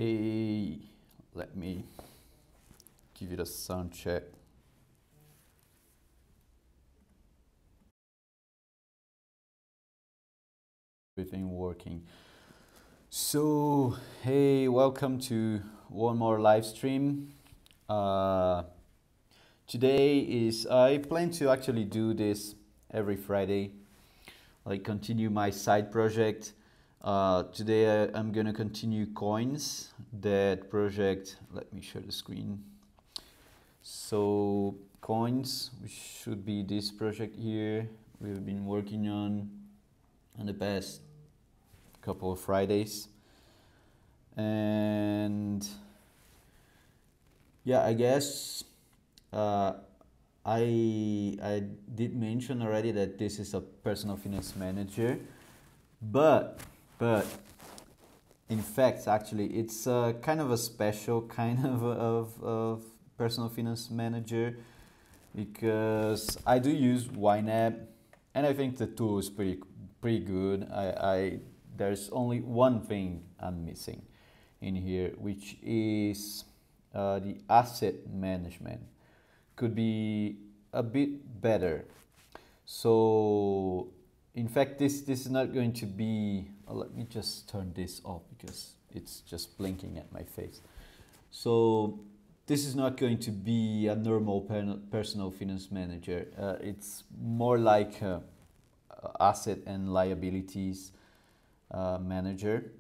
Hey, let me give it a sound check. Everything working. So, hey, welcome to one more live stream. Today I plan to actually do this every Friday, like continue my side project. Today I'm gonna continue Coins, that project. Let me share the screen. So Coins, which should be this project here, we've been working on the past couple of Fridays. And yeah, I guess I did mention already that this is a personal finance manager, but in fact, actually, it's kind of a special kind of personal finance manager, because I do use YNAB, and I think the tool is pretty good. There's only one thing I'm missing in here, which is the asset management. Could be a bit better. So in fact, this is not going to be, let me just turn this off because it's just blinking at my face. So this is not going to be a normal personal finance manager. It's more like a asset and liabilities manager,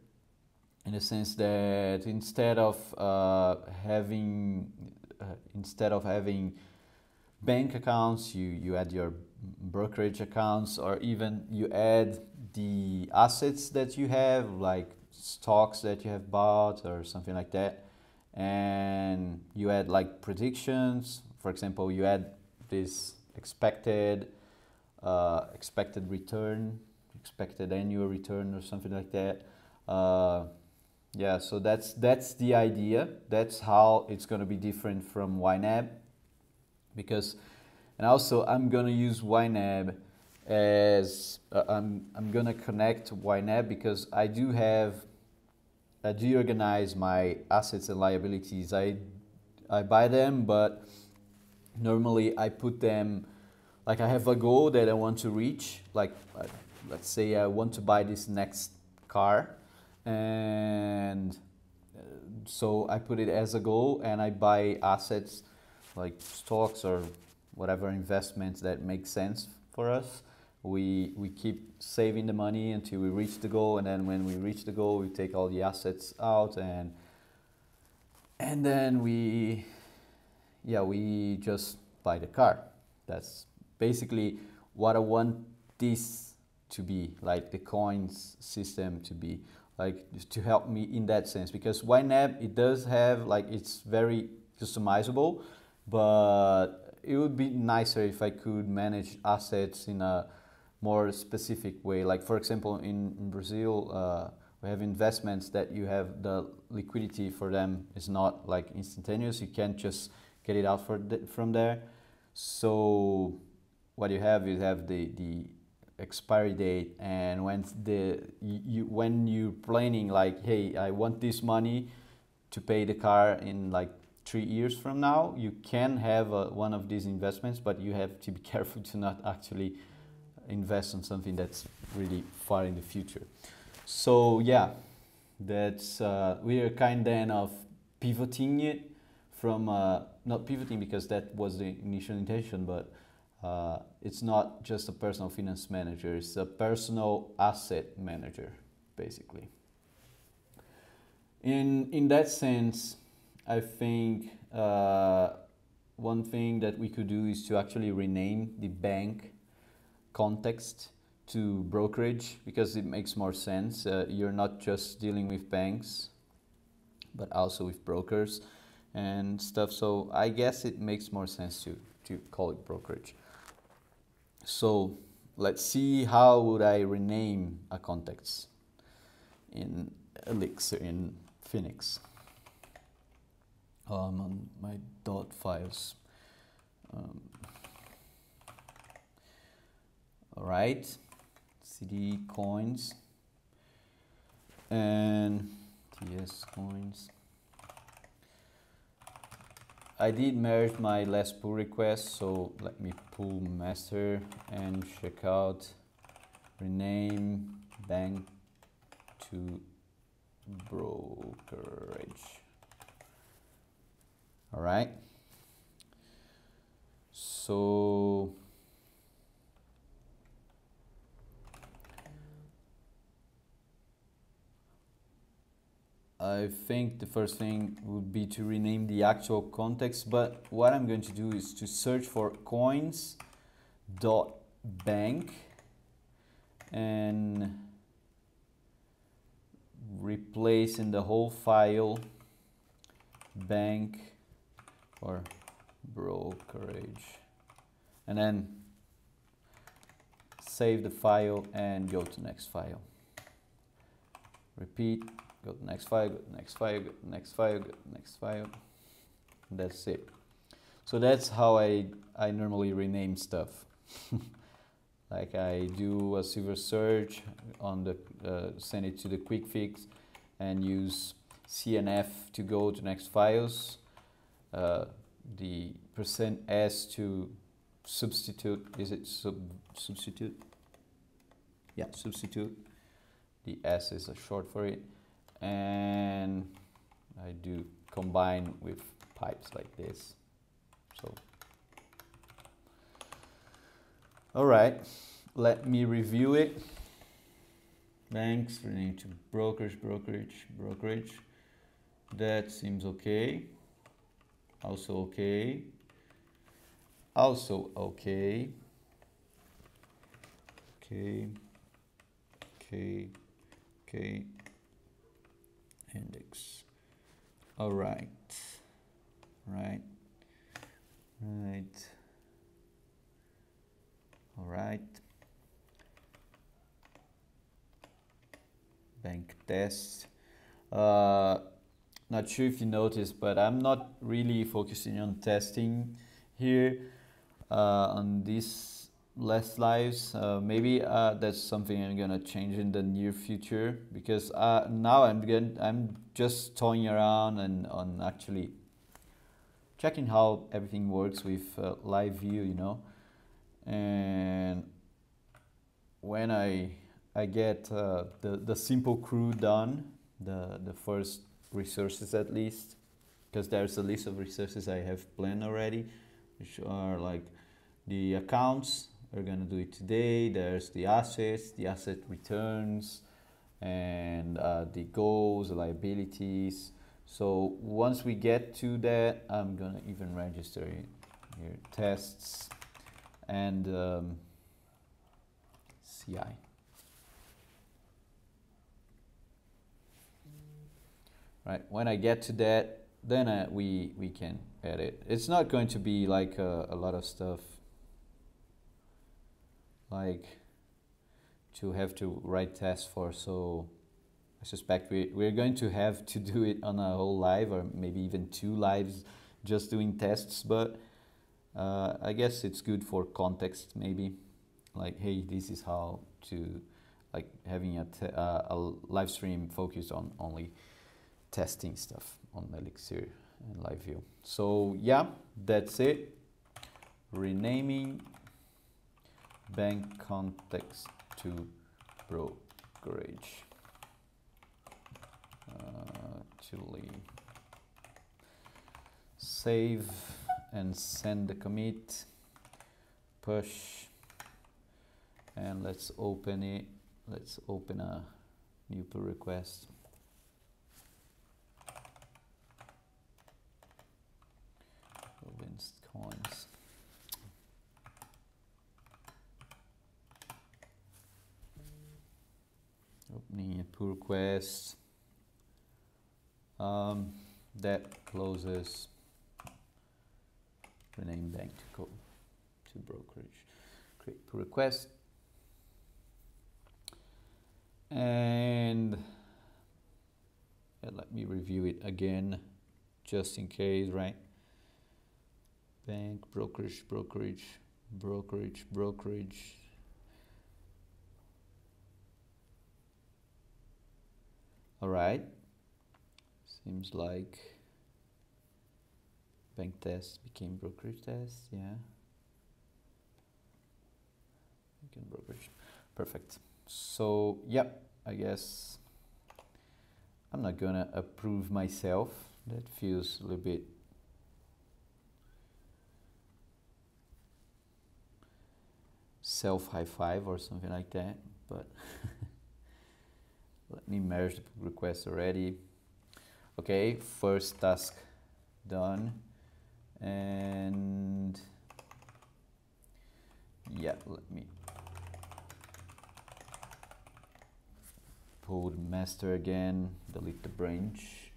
in the sense that instead of having bank accounts, you add your brokerage accounts, or even you add the assets that you have, like stocks that you have bought or something like that, and you add like predictions. For example, you add this expected return, expected annual return, or something like that. Yeah, so that's the idea. That's how it's going to be different from YNAB. Because, and also I'm gonna use YNAB as I'm gonna connect YNAB because I do organize my assets and liabilities. I buy them, but normally I put them, like I have a goal that I want to reach. Like let's say I want to buy this next car, and so I put it as a goal, and I buy assets like stocks or whatever investments that make sense for us. We keep saving the money until we reach the goal, and then when we reach the goal, we take all the assets out, and then we just buy the car. That's basically what I want this to be, like the coins system to be, like to help me in that sense. Because YNAB, it does have, like, it's very customizable, but it would be nicer if I could manage assets in a more specific way. Like for example, in Brazil, we have investments that you have the liquidity for them is not like instantaneous. You can't just get it out from there. So what you have the expiry date, and when you're planning, like, hey, I want this money to pay the car in like 3 years from now, you can have one of these investments, but you have to be careful to not actually invest on something that's really far in the future. So yeah, that's we are kind of pivoting it from not pivoting because that was the initial intention, but it's not just a personal finance manager, it's a personal asset manager, basically. In that sense, I think one thing that we could do is to actually rename the bank context to brokerage, because it makes more sense. You're not just dealing with banks, but also with brokers and stuff. So I guess it makes more sense to call it brokerage. So let's see, how would I rename a context in Elixir, in Phoenix? On my dot files. All right, cd coins, and TS coins. I did merge my last pull request, so let me pull master and check out, rename bank to brokerage. All right. So I think the first thing would be to rename the actual context, but what I'm going to do is to search for coins.bank and replace in the whole file bank or brokerage, and then save the file and go to next file. Repeat, go to next file, go to next file, go to next file, go to next file. And that's it. So that's how I normally rename stuff. Like I do a silver search on the send it to the quick fix and use CNF to go to next files. The %s to substitute, is it substitute? Yeah, substitute. The S is a short for it. And I do combine with pipes like this. So, all right, let me review it. Banks, rename to brokerage, brokerage, brokerage. That seems okay. Also okay. Also okay. Okay. Okay. Okay. Index. All right. Right. Right. All right. Bank test. Not sure if you noticed, but I'm not really focusing on testing here on these last slides. Maybe that's something I'm gonna change in the near future, because now I'm just toying around and on actually checking how everything works with live view, you know. And when I get the simple crew done, the first resources at least, because there's a list of resources I have planned already, which are like the accounts, we're gonna do it today. There's the assets, the asset returns, and the goals, the liabilities. So once we get to that, I'm gonna even register it here, tests and CI. Right, when I get to that, then we can edit. It's not going to be like a lot of stuff like to have to write tests for, so I suspect we're going to have to do it on a whole live, or maybe even 2 lives just doing tests, but I guess it's good for context, maybe like, hey, this is how to, like having a live stream focused on only testing stuff on Elixir and live view. So yeah, that's it. Renaming bank context to brokerage. Actually, save and send the commit, push, and let's open it. Let's open a new pull request. Kelvinst coins. Opening a pull request. That closes. Rename bank to brokerage. Create pull request. And let me review it again, just in case, right? Bank, brokerage, brokerage, brokerage, brokerage. All right. Seems like bank test became brokerage test. Yeah. Became brokerage. Perfect. So, yep, I guess I'm not gonna approve myself. That feels a little bit self high five or something like that, but let me merge the pull request already. Okay, first task done, and yeah, let me pull the master again, delete the branch,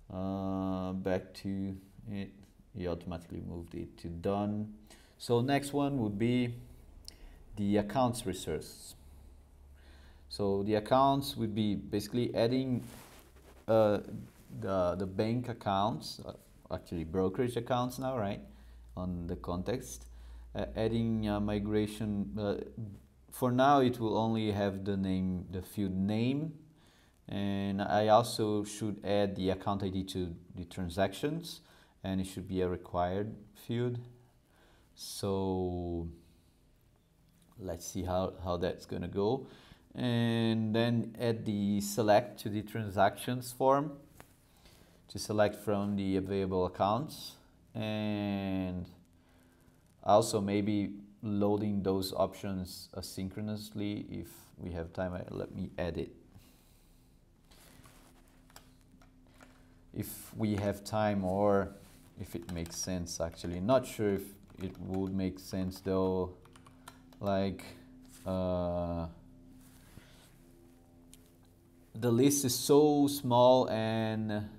back to it. He automatically moved it to done. So next one would be the accounts resource. So the accounts would be basically adding the bank accounts, actually brokerage accounts now, right? On the context, adding migration. For now, it will only have the name, the field name, and I also should add the account ID to the transactions, and it should be a required field. So let's see how that's gonna go. And then add the select to the transactions form to select from the available accounts, and also maybe loading those options asynchronously if we have time. Let me edit. If we have time, or if it makes sense, actually not sure if it would make sense though, like the list is so small, and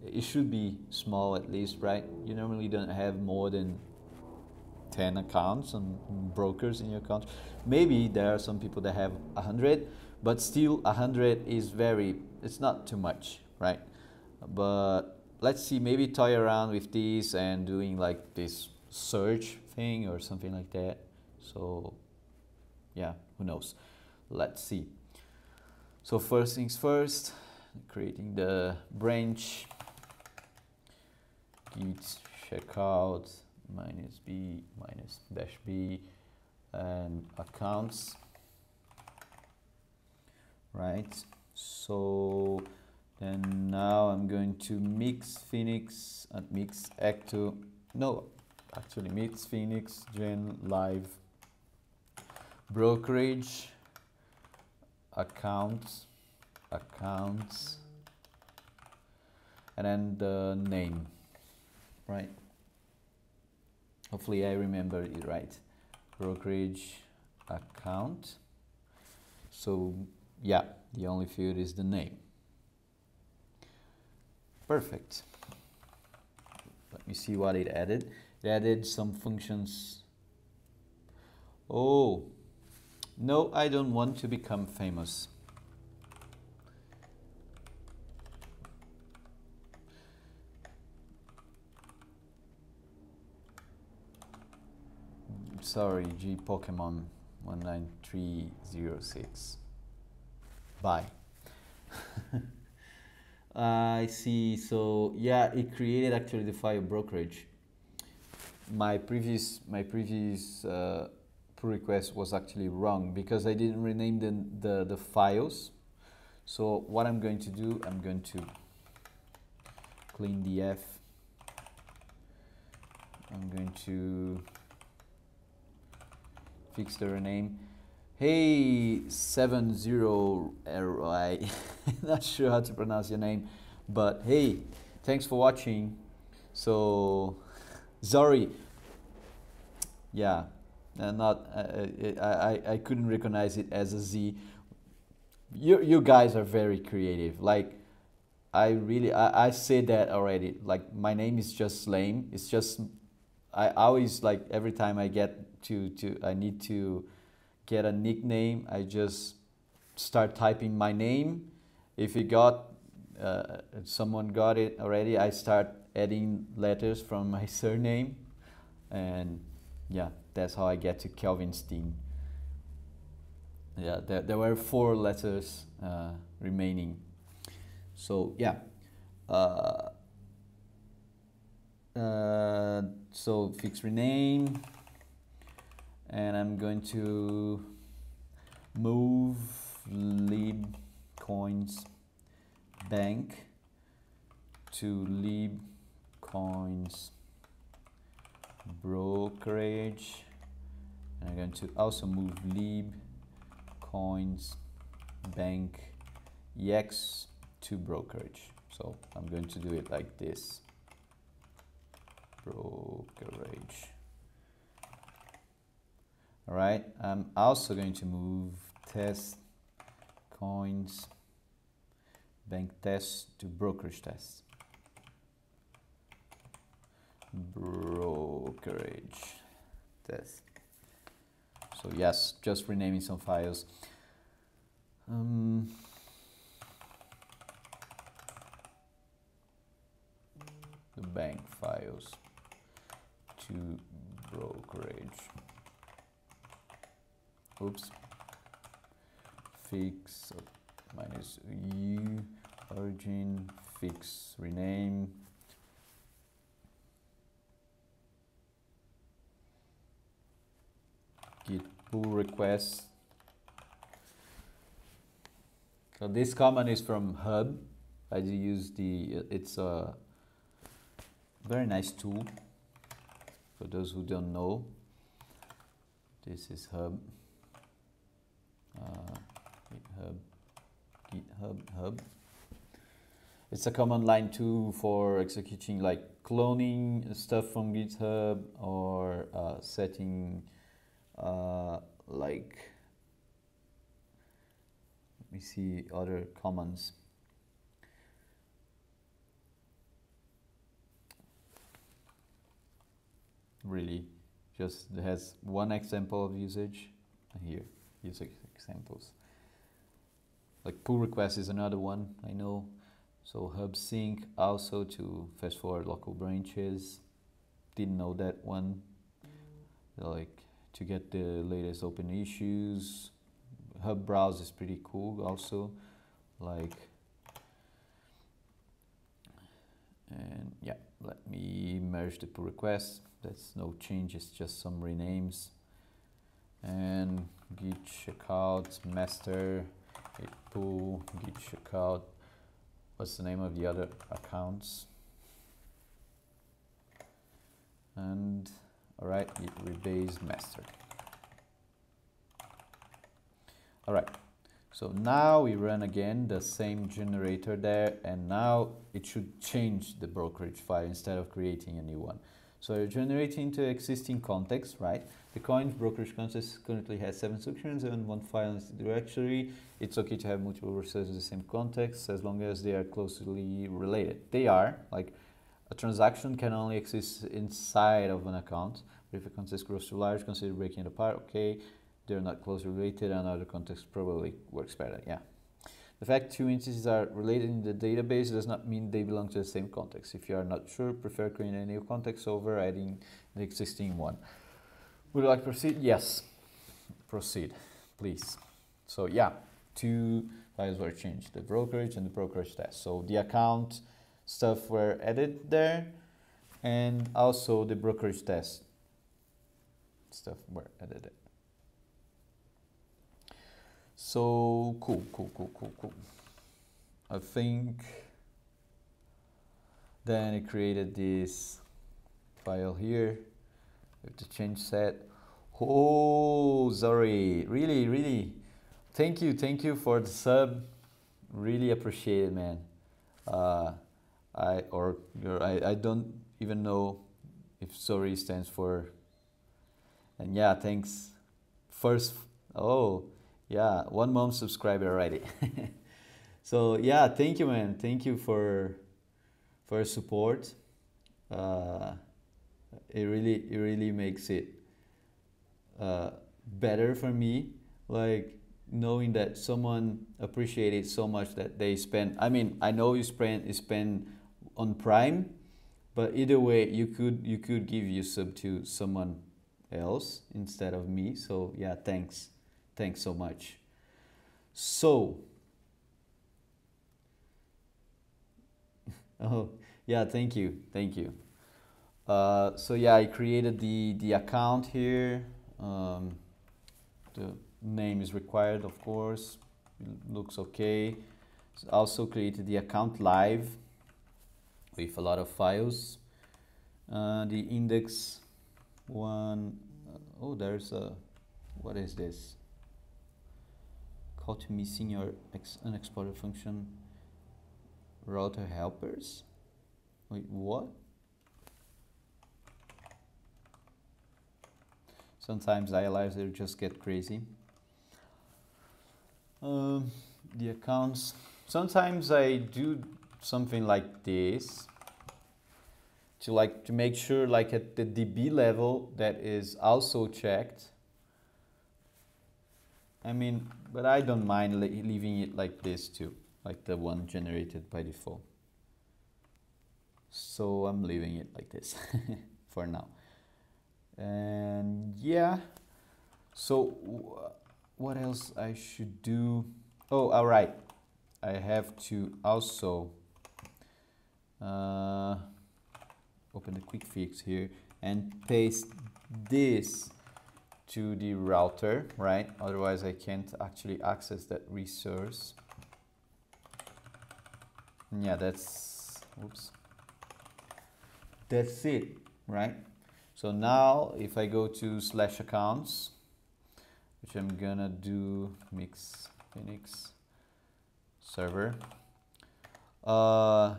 it should be small at least, right? You normally don't have more than 10 accounts and brokers in your account. Maybe there are some people that have 100, but still 100 is it's not too much, right? But let's see, maybe toy around with this and doing like this search thing or something like that. So yeah, who knows? Let's see. So first things first, creating the branch, git checkout -b -b and accounts, right? So then now I'm going to mix Phoenix and mix Acto, no, actually mix Phoenix gen live brokerage accounts, and then the name, right? Hopefully I remember it right. Brokerage account. So yeah, the only field is the name. Perfect. Let me see what it added. It added some functions. Oh, no, I don't want to become famous. Sorry, G Pokemon 19306. Bye. I see. So yeah, it created actually the file brokerage. My previous pull request was actually wrong because I didn't rename the files. So what I'm going to do, I'm going to clean the F. I'm going to fix the rename. Hey, 70RI, not sure how to pronounce your name, but hey, thanks for watching. So, sorry. Yeah, not I couldn't recognize it as a Z. You guys are very creative. Like, I said that already. Like, my name is just lame. It's just I always, like, every time I get I need to get a nickname, I just start typing my name. If it got someone got it already, I start adding letters from my surname, and yeah, that's how I get to kelvinst. Yeah, there were 4 letters remaining. So yeah, uh, so fix rename, and I'm going to move lib coins bank to lib coins brokerage, and I'm going to also move lib coins bank ex to brokerage. So I'm going to do it like this. Brokerage. All right, I'm also going to move test coins bank test to brokerage test. Brokerage test. So yes, just renaming some files. The bank files to brokerage. Oops. Fix minus u origin fix rename. Git pull request. So this command is from Hub. I use it's a very nice tool. For those who don't know, this is Hub. GitHub. It's a command line tool for executing like cloning stuff from GitHub or setting like, let me see other commands. Really, just has one example of usage here. Use examples. Like pull request is another one I know. So hub sync also to fast forward local branches. Didn't know that one. Like to get the latest open issues. Hub browse is pretty cool also. Like, and yeah, let me merge the pull request. That's no changes, just some renames. And git checkout master git pull git checkout. What's the name of the other accounts? And all right, git rebase master. All right, so now we run again the same generator there, and now it should change the brokerage file instead of creating a new one. So you're generating to existing context, right? The coins brokerage context currently has 7 subscriptions and 1 file in the directory. It's okay to have multiple resources in the same context as long as they are closely related. They are, like a transaction can only exist inside of an account. But if a context grows too large, consider breaking it apart. Okay, they're not closely related, another context probably works better, yeah. The fact 2 entities are related in the database does not mean they belong to the same context. If you are not sure, prefer creating a new context over adding the existing one. Would you like to proceed? Yes. Proceed, please. So yeah, 2 files were changed, the brokerage and the brokerage test. So the account stuff were added there, and also the brokerage test stuff were added there. So cool. I think then it created this file here with the change set. Oh, sorry, really, thank you for the sub. Really appreciate it, man. I don't even know if sorry stands for. And yeah, thanks. First, oh. Yeah, 1 month subscriber already. So yeah, thank you, man. Thank you for support. It really makes it better for me. Like knowing that someone appreciated so much that they spend. I mean, I know you spend on Prime, but either way, you could give your sub to someone else instead of me. So yeah, thanks so much. So Oh, yeah, thank you, thank you. So yeah, I created the account here. The name is required, of course. It looks okay. Also created the account live with a lot of files. The index one, oh, there's a, what is this? Call to missing your unexported function router helpers. Wait, what? Sometimes dialyzer just get crazy. The accounts. Sometimes I do something like this to make sure like at the DB level that is also checked. I mean, but I don't mind leaving it like this too, like the one generated by default. So I'm leaving it like this for now. And yeah, so what else I should do? Oh, all right. I have to also open the quick fix here and paste this to the router, right? Otherwise I can't actually access that resource. And yeah, that's, oops. That's it, right? So now if I go to /accounts, which I'm gonna do mix Phoenix server.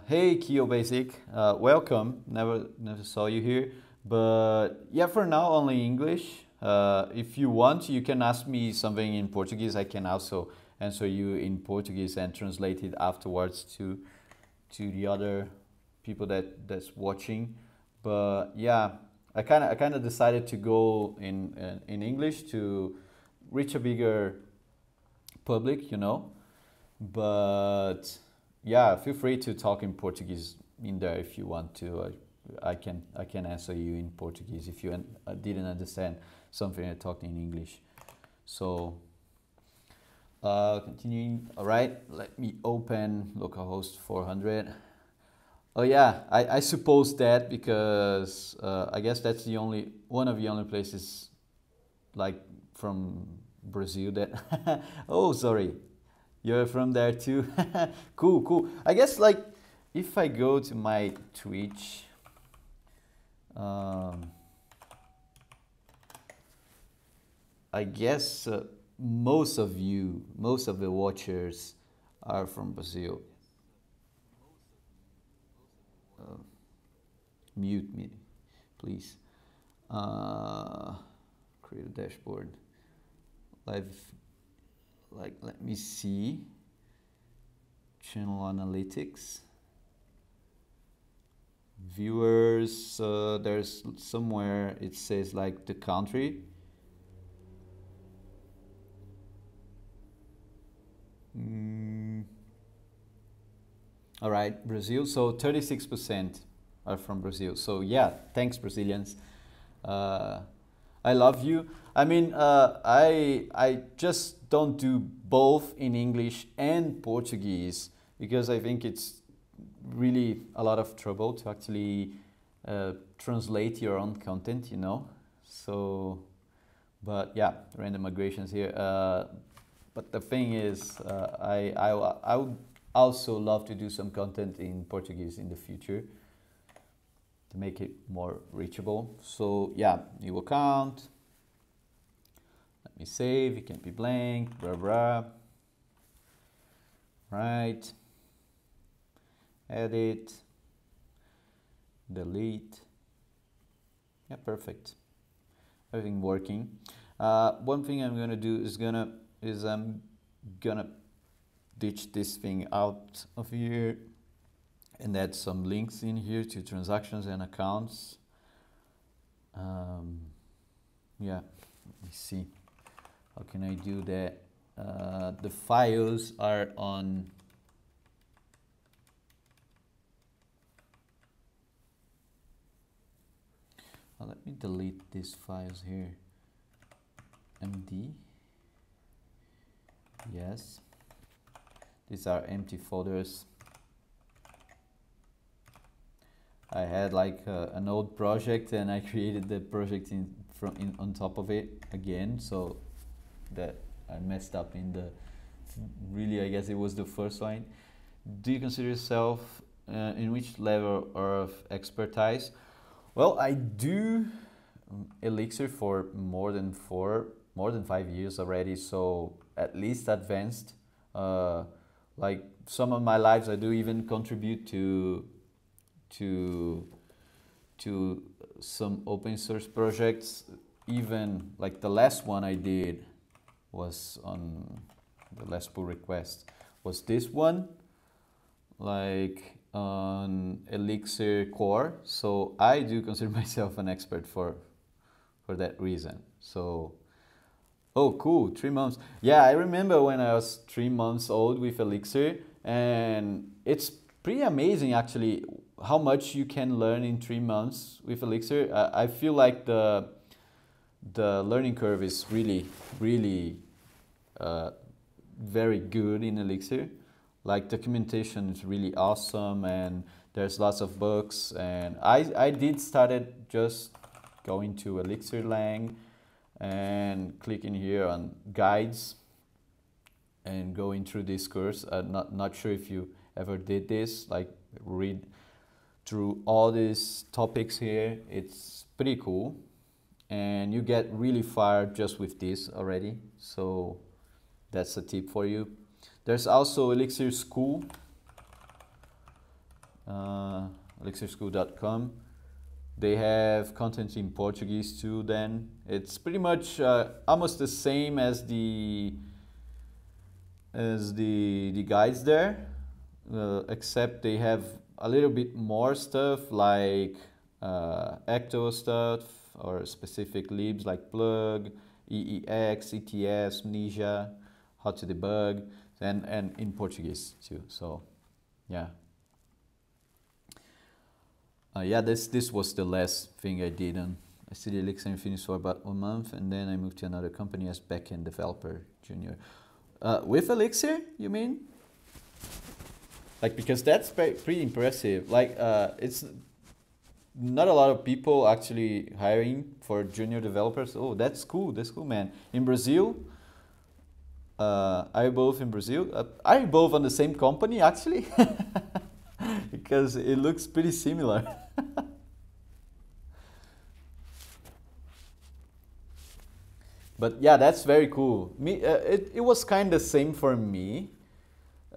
Hey Kyo Basic, welcome. Never saw you here, but yeah, for now only English. If you want, you can ask me something in Portuguese. I can also answer you in Portuguese and translate it afterwards to the other people that's watching. But yeah, I kind of decided to go in English to reach a bigger public, you know. But yeah, feel free to talk in Portuguese in there if you want to. I can answer you in Portuguese if you didn't understand something I talked in English. So continuing. All right, let me open localhost 400. Oh yeah, I suppose that because I guess that's the only one of the only places like from Brazil that. Oh, sorry. You're from there too? Cool, cool. I guess like if I go to my Twitch, I guess most of the watchers are from Brazil. Mute me, please. Create a dashboard. Live, like, let me see. Channel analytics. Viewers, there's somewhere it says like the country. All right, Brazil. So 36% are from Brazil. So yeah, thanks Brazilians. I love you. I mean, I just don't do both in English and Portuguese because I think it's really a lot of trouble to actually translate your own content, you know. So, but yeah, random migrations here. But the thing is, I would also love to do some content in Portuguese in the future to make it more reachable. So yeah, new account. Let me save. It can't be blank. Blah blah. Right. Edit. Delete. Yeah, perfect. Everything working. One thing I'm gonna do is I'm gonna ditch this thing out of here and add some links in here to transactions and accounts. Yeah, let me see. How can I do that? The files are on. Let me delete these files here. MD. Yes. These are empty folders. I had like an old project, and I created the project on top of it again, so that I messed up in the, really, I guess it was the first line. Do you consider yourself in which level of expertise? Well, I do Elixir for more than 5 years already, so at least advanced. Like some of my lives, I do even contribute to some open source projects. Even like the last one I did was on the last pull request was this one, like on Elixir core. So I do consider myself an expert for that reason. So, oh, cool, 3 months. Yeah, I remember when I was 3 months old with Elixir, and it's pretty amazing actually how much you can learn in 3 months with Elixir. I feel like the learning curve is really very good in Elixir. Like documentation is really awesome, and there's lots of books. And I did started just going to Elixir Lang and clicking here on guides and going through this course. Not sure if you ever did this, like read through all these topics here. It's pretty cool, and you get really far just with this already. So that's a tip for you. There's also Elixir School, elixirschool.com. They have content in Portuguese too. Then it's pretty much almost the same as the guides there, except they have a little bit more stuff like Ecto stuff or specific libs like plug, EEX, ETS, Ninja, how to debug, and in Portuguese too. So yeah. Yeah, this was the last thing I did. I studied Elixir and finished for about 1 month, and then I moved to another company as backend developer junior. With Elixir, you mean? Like, because that's pretty impressive. Like, it's not a lot of people actually hiring for junior developers. Oh, that's cool. That's cool, man. In Brazil, are you both in Brazil? Are you both on the same company, actually? Because it looks pretty similar. But yeah, that's very cool. It was kind of same for me.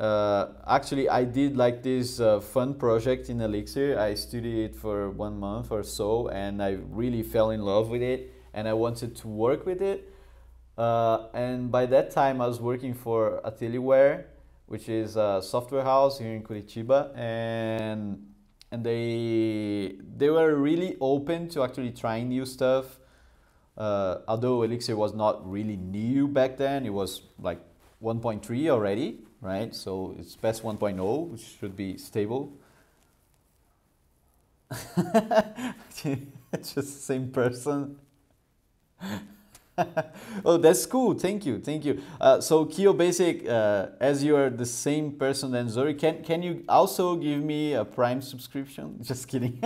Actually, I did like this fun project in Elixir. I studied it for 1 month or so, and I really fell in love with it, and I wanted to work with it. And by that time, I was working for Ateliware, which is a software house here in Curitiba, and they were really open to actually trying new stuff. Although Elixir was not really new back then, it was like 1.3 already, right? So it's past 1.0, which should be stable. It's just the same person. Oh, that's cool. Thank you, thank you. So Kyo Basic, as you are the same person than Zori, can you also give me a Prime subscription? Just kidding.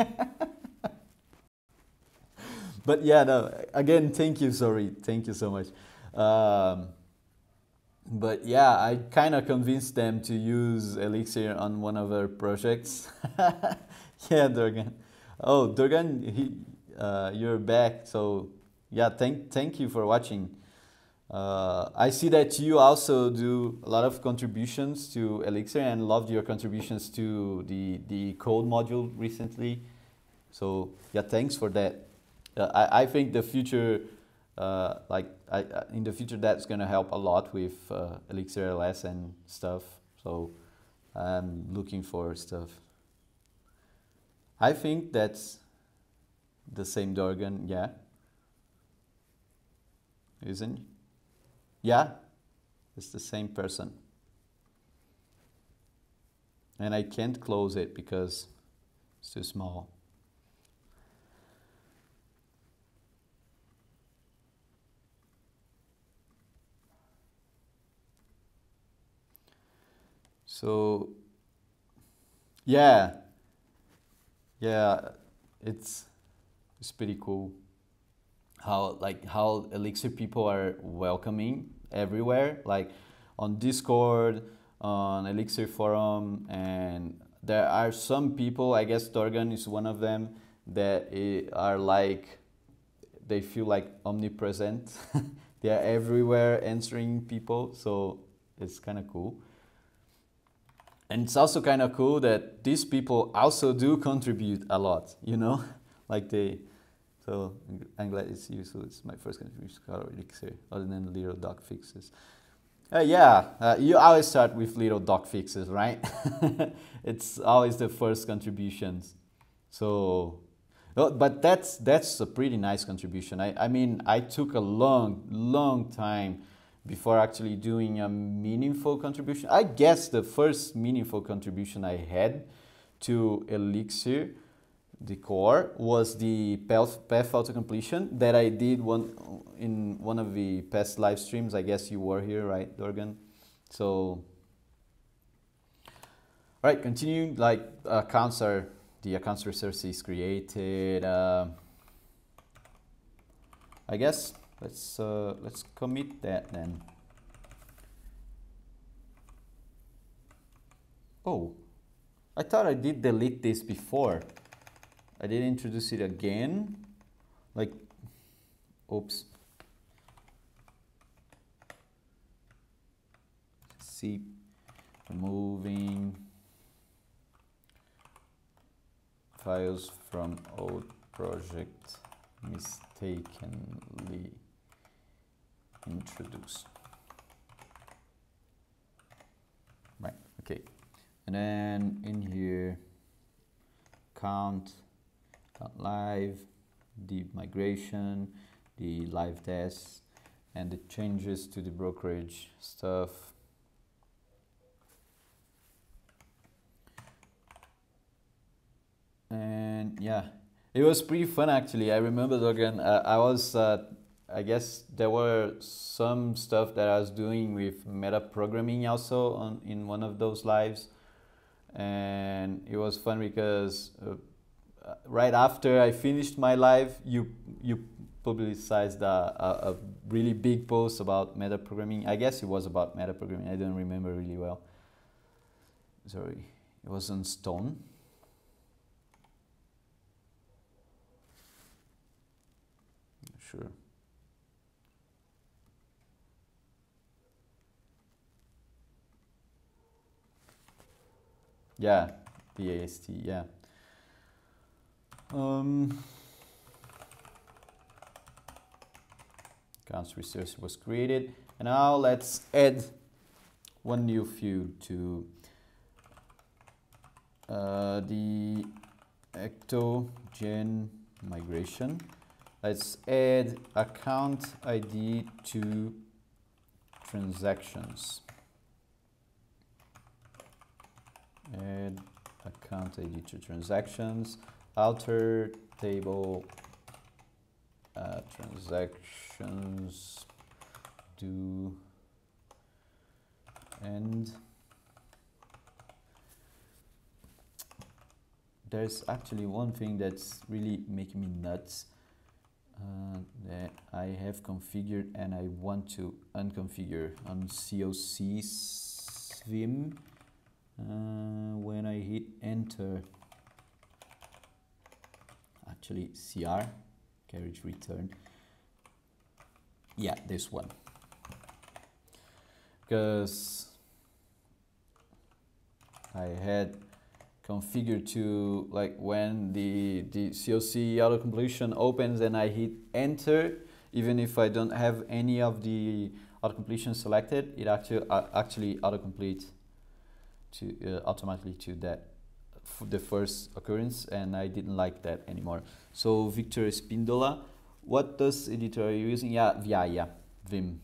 But yeah, no, again, thank you, Zori. Thank you so much. But yeah, I kind of convinced them to use Elixir on one of our projects. Yeah, Durgan. Oh, Durgan, you're back. So yeah, thank you for watching. I see that you also do a lot of contributions to Elixir, and loved your contributions to the code module recently. So yeah, thanks for that. I think the future, in the future, that's gonna help a lot with Elixir LS and stuff. So I'm looking for stuff. I think that's the same Dorgan, yeah. Isn't it? Yeah, it's the same person. And I can't close it because it's too small. So, yeah. Yeah, it's pretty cool how Elixir people are welcoming everywhere, like on Discord, on Elixir forum, and there are some people, I guess Torgan is one of them, that are like, they feel like omnipresent. They are everywhere answering people, so it's kind of cool. And it's also kind of cool that these people also do contribute a lot, you know? Like they, so I'm glad it's you, so it's my first contribution to Elixir, other than little dog fixes. You always start with little dog fixes, right? It's always the first contributions. So, but that's a pretty nice contribution. I mean, I took a long time before actually doing a meaningful contribution. I guess the first meaningful contribution I had to Elixir, the core, was the path auto completion that I did in one of the past live streams. I guess you were here, right, Dorgan? So, right, continuing, like the accounts resource is created. I guess let's commit that then. Oh, I thought I did delete this before. I did introduce it again. Like, oops. See, removing files from old project mistakenly introduced. Right, okay. And then in here, count live, the migration, the live tests, and the changes to the brokerage stuff. And yeah, it was pretty fun actually. I remember again, I guess there were some stuff that I was doing with meta programming also in one of those lives, and it was fun because right after I finished my live, you publicized a really big post about meta programming. I guess it was about meta programming. I don't remember really well. Sorry, it was on Stone. Sure. Yeah, the AST, yeah. Accounts resource was created, and now let's add one new field to the ectogen migration. Let's add account ID to transactions. Add account ID to transactions. Alter table transactions do end. There's actually one thing that's really making me nuts that I have configured and I want to unconfigure on COC Svim. When I hit enter, actually CR, carriage return, yeah, this one, because I had configured to, like, when the COC auto completion opens and I hit enter, even if I don't have any of the auto completion selected, it actually auto complete to automatically to that the first occurrence, and I didn't like that anymore. So Victor Spindola, what does editor are you using? Yeah, Vim,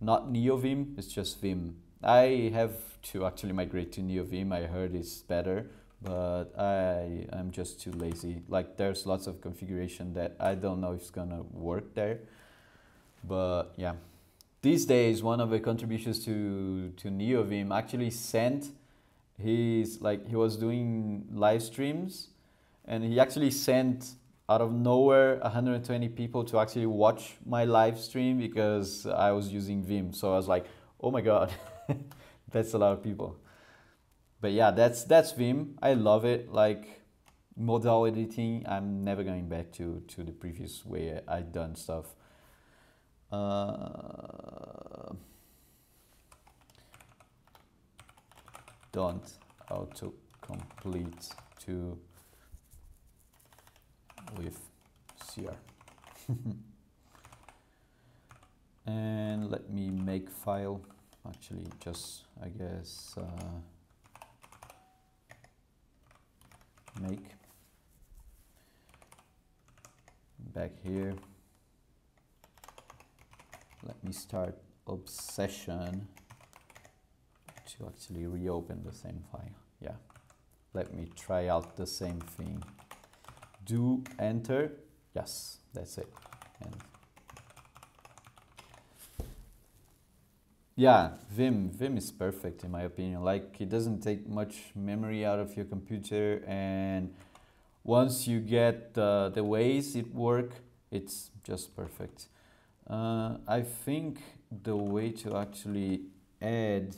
not NeoVim, it's just Vim. I have to actually migrate to NeoVim. I heard it's better, but I'm just too lazy. Like, there's lots of configuration that I don't know if it's gonna work there. But yeah, these days one of the contributions to NeoVim actually sent he was doing live streams and he actually sent out of nowhere 120 people to actually watch my live stream because I was using Vim. So I was like, oh my god, that's a lot of people. But yeah, that's Vim. I love it. Like modal editing, I'm never going back to the previous way I'd done stuff. Don't autocomplete to with CR. And let me make file. Actually, just I guess make back here. Let me start obsession to actually reopen the same file. Yeah, let me try out the same thing. Do enter. Yes, that's it. And yeah, Vim is perfect in my opinion. Like, it doesn't take much memory out of your computer, and once you get the ways it work, it's just perfect. I think the way to actually add,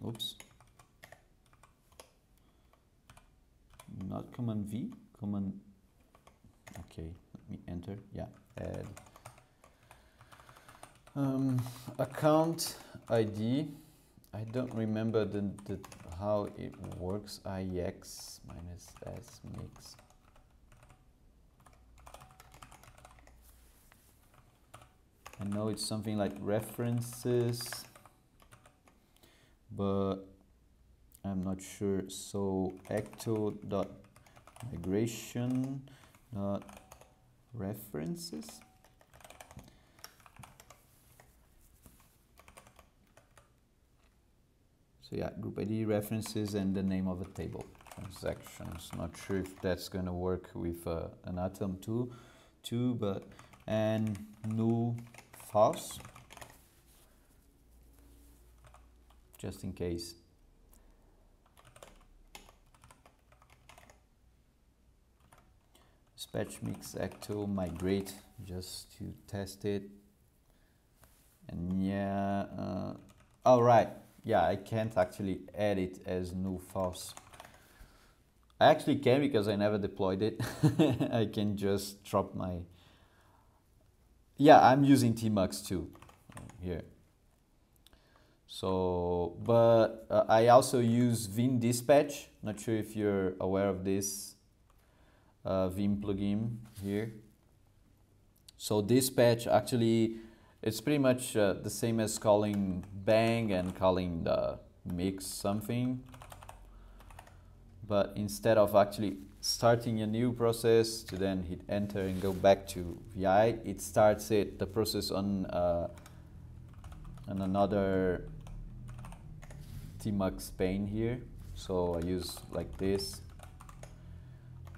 oops, not Command V, Command, okay, let me enter, yeah, add account ID. I don't remember the how it works. IX minus S mix. I know it's something like references, but I'm not sure. So ecto.migration.references. So yeah, group ID, references, and the name of a table. Transactions. Not sure if that's gonna work with an Atom too, but and new false, just in case. Dispatch mix ecto migrate just to test it. And yeah, all right. Yeah, I can't actually add it as new false. I actually can because I never deployed it. I can just drop my, yeah, I'm using tmux too here. So, but I also use Vim dispatch. Not sure if you're aware of this Vim plugin here. So dispatch actually, it's pretty much the same as calling bang and calling the mix something. But instead of actually starting a new process to then hit enter and go back to VI, it starts the process on another tmux pane here. So I use like this,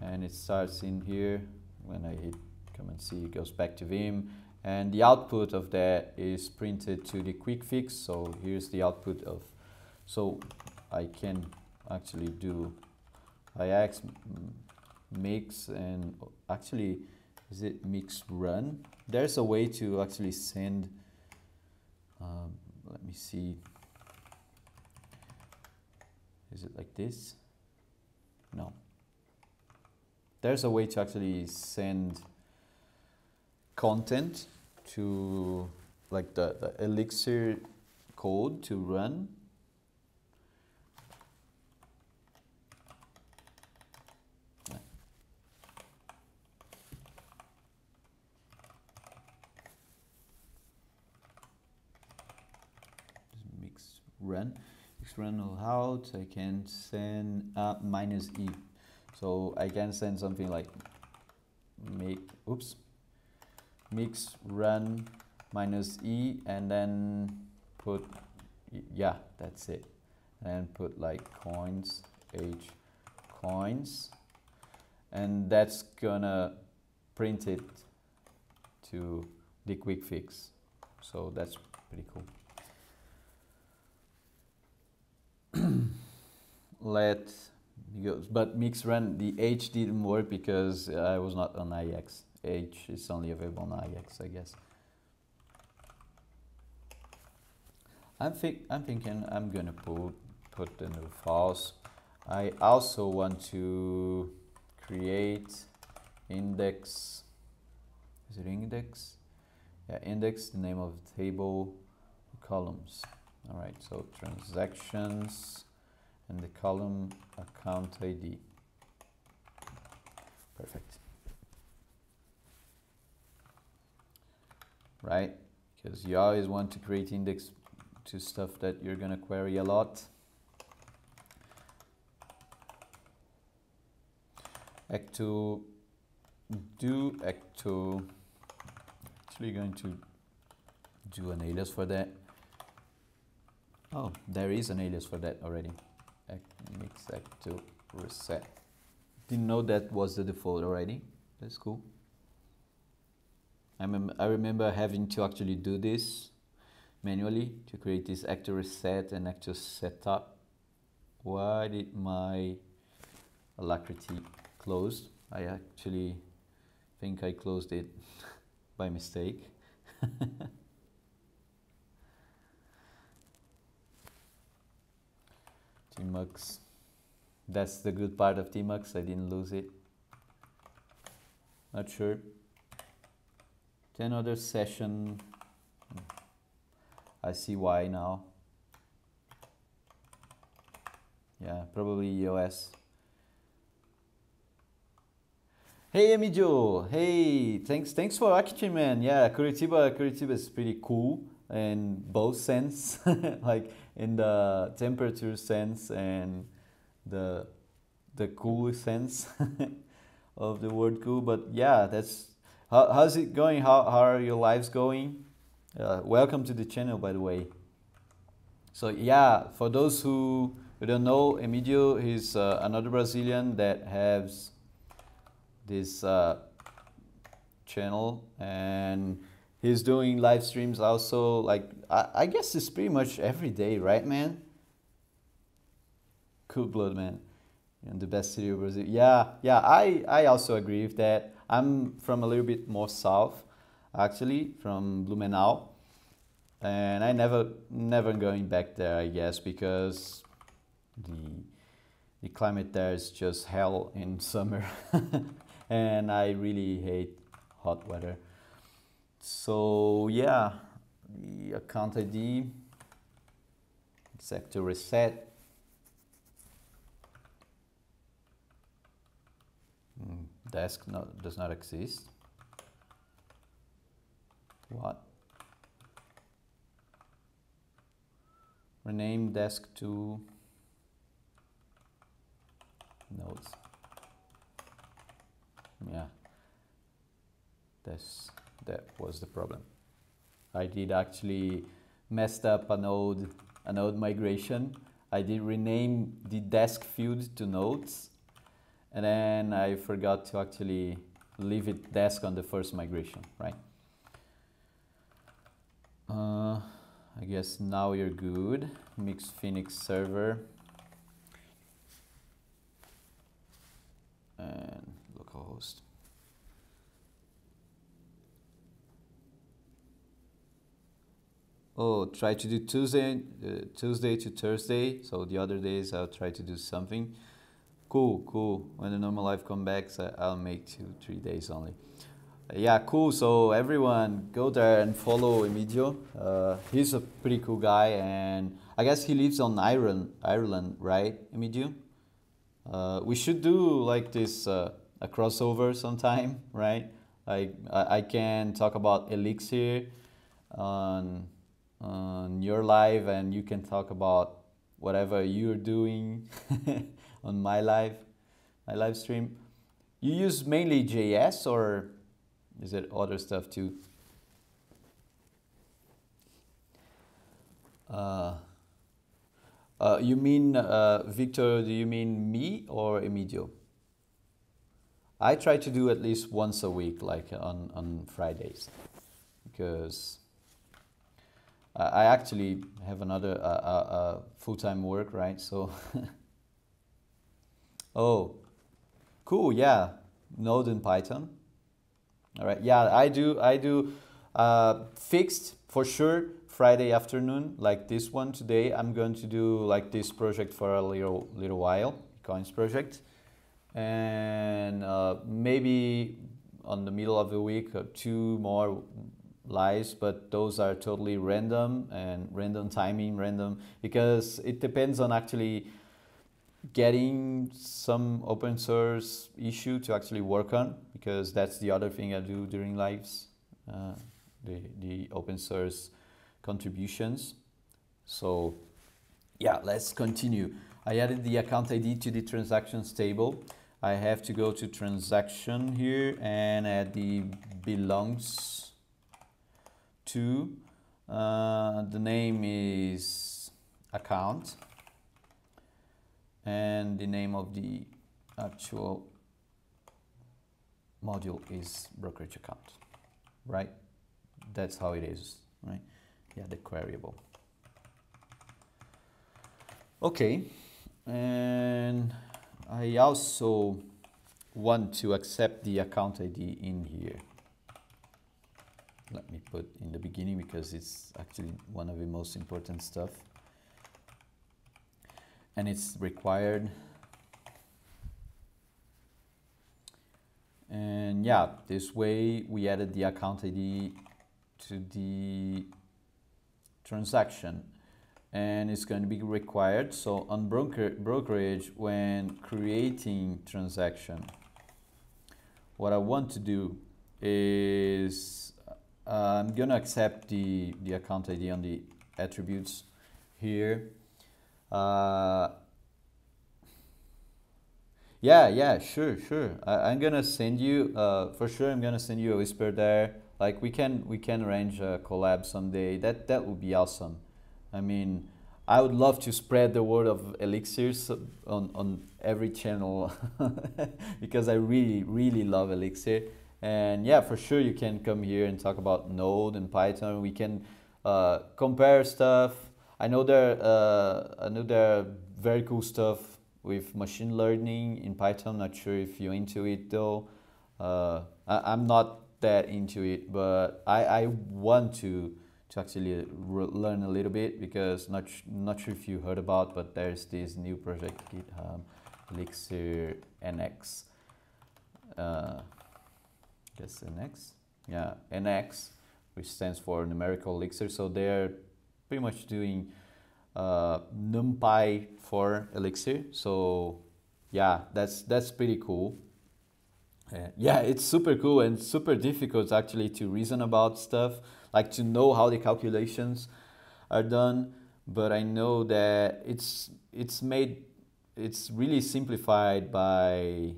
and it starts in here. When I hit Command C, it goes back to Vim. And the output of that is printed to the quick fix. So here's the output of, so I can actually do IX mix, and actually, is it mix run? There's a way to actually send, let me see, is it like this? No. There's a way to actually send content to like the Elixir code to run. Mix run out. I can send -e. So I can send something like mix run -e, and then put, yeah, that's it, and put like koins, koins, and that's gonna print it to the quick fix. So that's pretty cool. let go, but mix run, the H didn't work because I was not on IX. H is only available on IX, I guess. I'm thinking I'm gonna put the new files. I also want to create index. Is it index? Yeah, index, the name of the table, columns. All right, so transactions and the column account ID. Perfect. Right, because you always want to create index to stuff that you're gonna query a lot. Actually going to do an alias for that. Oh, there is an alias for that already. Mix acto reset. Didn't know that was the default already. That's cool. I remember having to actually do this manually to create this acto reset and acto setup. Why did my Alacrity close? I actually think I closed it by mistake. Tmux. That's the good part of Tmux. I didn't lose it. Not sure. 10 other session. I see why now. Yeah, probably EOS. Hey Emidio, hey, thanks for watching, man. Yeah, Curitiba is pretty cool in both sense, like in the temperature sense and the cool sense of the word cool. But yeah, that's how's it going? How are your lives going? Welcome to the channel, by the way. So yeah, for those who don't know, Emidio is another Brazilian that has this channel, and he's doing live streams also, like I guess it's pretty much every day, right, man? Cool blood, man. And the best city of Brazil. Yeah, I also agree with that. I'm from a little bit more south, actually, from Blumenau, and I never going back there, I guess, because the climate there is just hell in summer. And I really hate hot weather. So yeah, the account ID, sector reset. Desk does not exist. What? Rename desk to nodes. Yeah, that was the problem. I did actually messed up a node migration. I did rename the desk field to nodes, and then I forgot to actually leave it desk on the first migration, right? I guess now you're good. Mix Phoenix server and localhost. Oh, try to do Tuesday to Thursday. So the other days I'll try to do something. Cool. When the normal life comes back, I'll make 2-3 days only. Yeah, cool. So everyone go there and follow Emidio. He's a pretty cool guy, and I guess he lives on Ireland, right, Emidio? We should do like this a crossover sometime, right? Like I can talk about Elixir on your live, and you can talk about whatever you're doing on my live stream. You use mainly JS, or is it other stuff too? You mean, Victor, do you mean me or Emidio? I try to do at least once a week, like on Fridays, because I actually have another full-time work, right? So Oh, cool. Yeah, Node and Python. All right. Yeah, I do fixed for sure Friday afternoon, like this one today. I'm going to do like this project for a little while, coins project, and maybe on the middle of the week, two more lives, but those are totally random and random timing, random because it depends on actually getting some open source issue to actually work on, because that's the other thing I do during lives, uh, the open source contributions. So yeah, let's continue. I added the account ID to the transactions table. I have to go to transaction here and add the belongs to. The name is account, and the name of the actual module is brokerage account, right? That's how it is, right? Yeah, the queryable. Okay, and I also want to accept the account ID in here. Let me put in the beginning because it's actually one of the most important stuff. And it's required. And yeah, this way we added the account ID to the transaction, and it's going to be required. So on brokerage, when creating transaction, what I want to do is I'm gonna accept the account ID on the attributes here. Yeah, sure. I'm gonna send you for sure. I'm gonna send you a whisper there. Like we can arrange a collab someday. That would be awesome. I mean, I would love to spread the word of Elixirs on every channel because I really love Elixir. And yeah, for sure you can come here and talk about Node and Python. We can compare stuff. I know there are very cool stuff with machine learning in Python. Not sure if you're into it though. I'm not that into it, but I want to actually learn a little bit, because not sure if you heard about, but there's this new project GitHub Elixir NX. Guess NX, yeah, NX, which stands for numerical elixir. So they're pretty much doing NumPy for Elixir. So yeah, that's pretty cool. Yeah, it's super cool and super difficult actually to reason about stuff, like to know how the calculations are done. But I know that it's really simplified by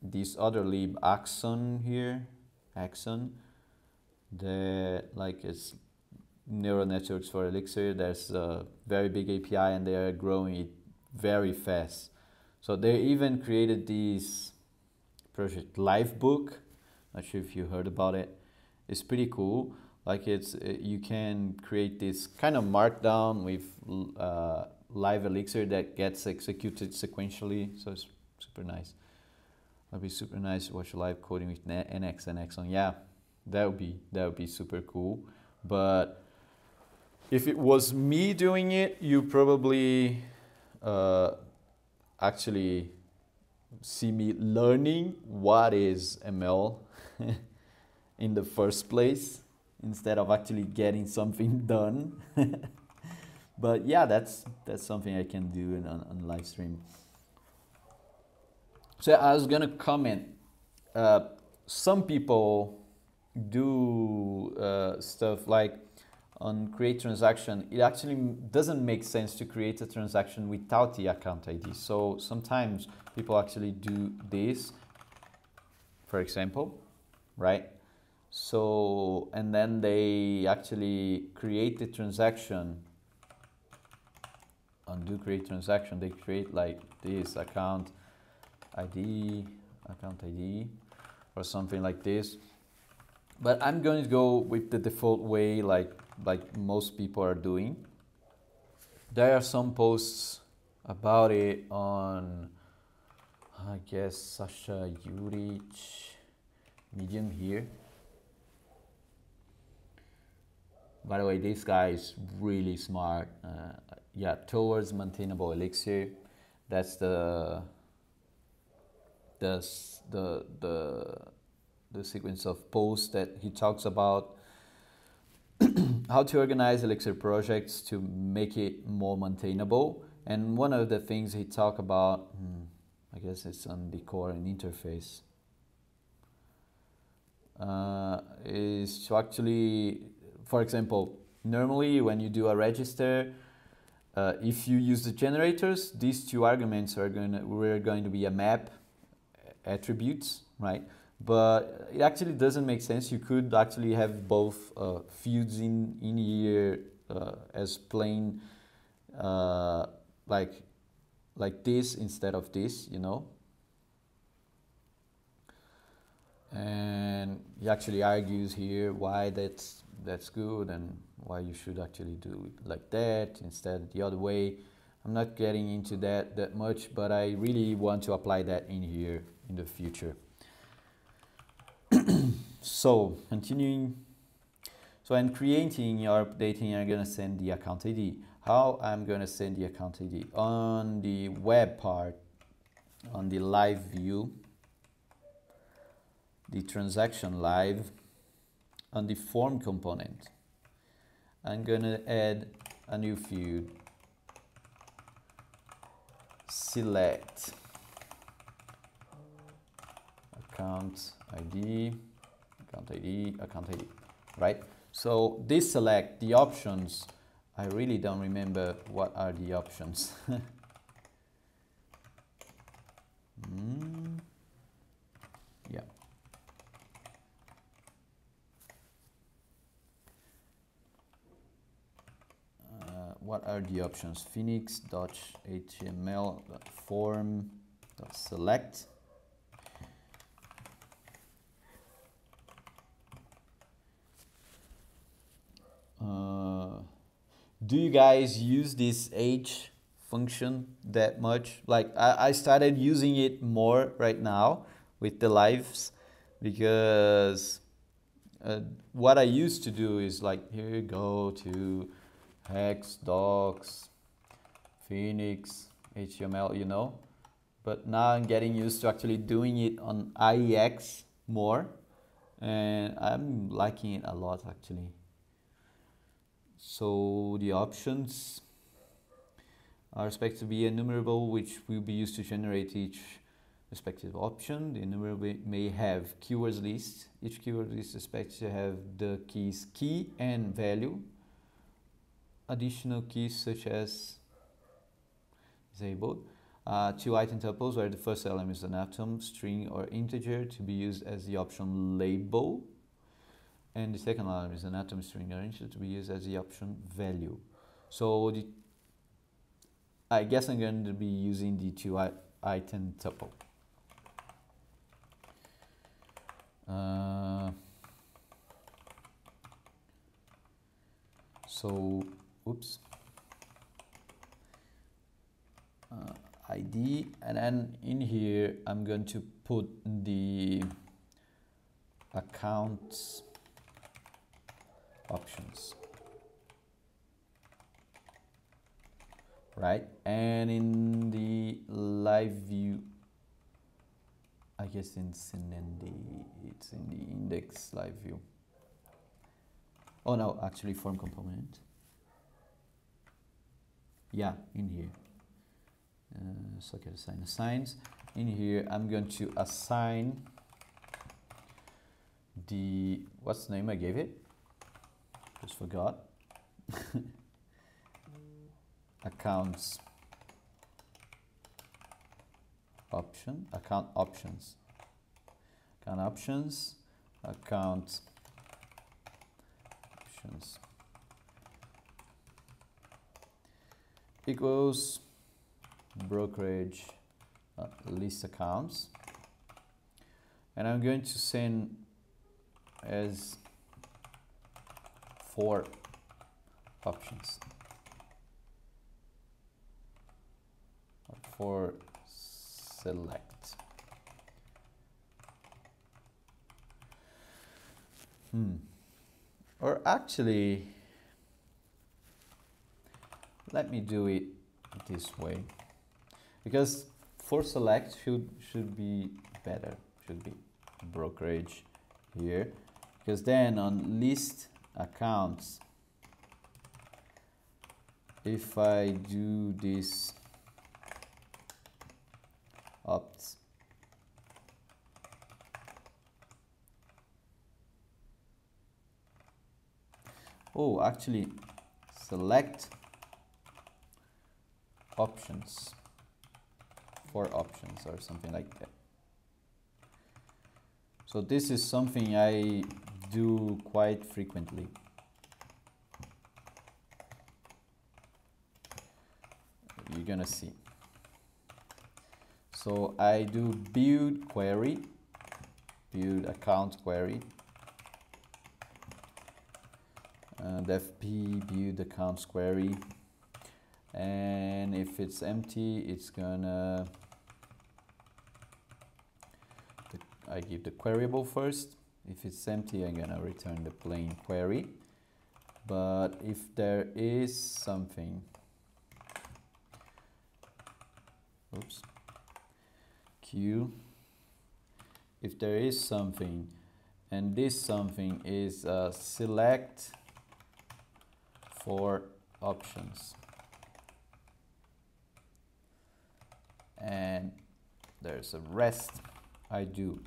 this other lib Axon here, Axon, that like it's neural networks for Elixir. There's a very big API and they are growing it very fast. So they even created this project Livebook. Not sure if you heard about it. It's pretty cool. Like it's you can create this kind of markdown with live Elixir that gets executed sequentially. So it's super nice. That'd be super nice to watch live coding with NX and Exxon. Yeah, that would be super cool. But if it was me doing it, you probably actually see me learning what is ML in the first place instead of actually getting something done. But yeah, that's something I can do on live stream. So I was gonna comment. Some people do stuff like on create transaction. It actually doesn't make sense to create a transaction without the account ID. So sometimes people actually do this, for example, right? So, and then they actually create the transaction, undo create transaction. They create like this account ID, or something like this. But I'm going to go with the default way, like most people are doing. There are some posts about it on I guess Sasha Juric, medium here. By the way, this guy is really smart. Yeah, towards maintainable elixir. That's the sequence of posts that he talks about. How to organize elixir projects to make it more maintainable. And one of the things he talked about, I guess it's on the core and interface, is to actually, for example, normally when you do a register, if you use the generators, these two arguments are going to be a map attributes, right? But it actually doesn't make sense. You could actually have both fields in here as plain like this instead of this, you know. And he actually argues here why that's good and why you should actually do it like that instead the other way. I'm not getting into that much, but I really want to apply that in here in the future. So continuing, so I'm creating or updating, I'm gonna send the account ID. How I'm gonna send the account ID? On the web part, on the live view, the transaction live, on the form component, I'm gonna add a new field, select account ID, right? So this select the options. I really don't remember what are the options. Yeah. What are the options? phoenix.html.form.select. Do you guys use this H function that much? Like I started using it more right now with the lives, because what I used to do is like, here go to hex docs phoenix HTML, you know, but now I'm getting used to actually doing it on IEX more, and I'm liking it a lot actually. So the options are expected to be enumerable, which will be used to generate each respective option. The enumerable may have keywords list. Each keyword list is expected to have the keys key and value. Additional keys such as disabled. Two item tuples where the first element is an atom, string, or integer to be used as the option label. And the second element is an atom, string, or integer to be used as the option value. So I guess I'm going to be using the two item tuple. So, oops. ID, and then in here I'm going to put the accounts options, right? And in the live view, I guess it's in the index live view. Oh no, actually form component. Yeah, in here. Socket assigns. In here, I'm going to assign the, what's the name I gave it? Just forgot. Accounts option, account options, account options, account options equals brokerage list accounts, and I'm going to send as 4 options or 4 select. Or actually, let me do it this way, because for select should be better, should be brokerage here, because then on list accounts, if I do this opts, oh, actually select options for options or something like that. So this is something I do quite frequently. You're gonna see. So I do build query, build account query, and fp build accounts query, and if it's empty, it's gonna, I give the queryable first. If it's empty, I'm gonna return the plain query. But if there is something, oops, Q, if there is something, and this something is select for options, and there's a rest, I do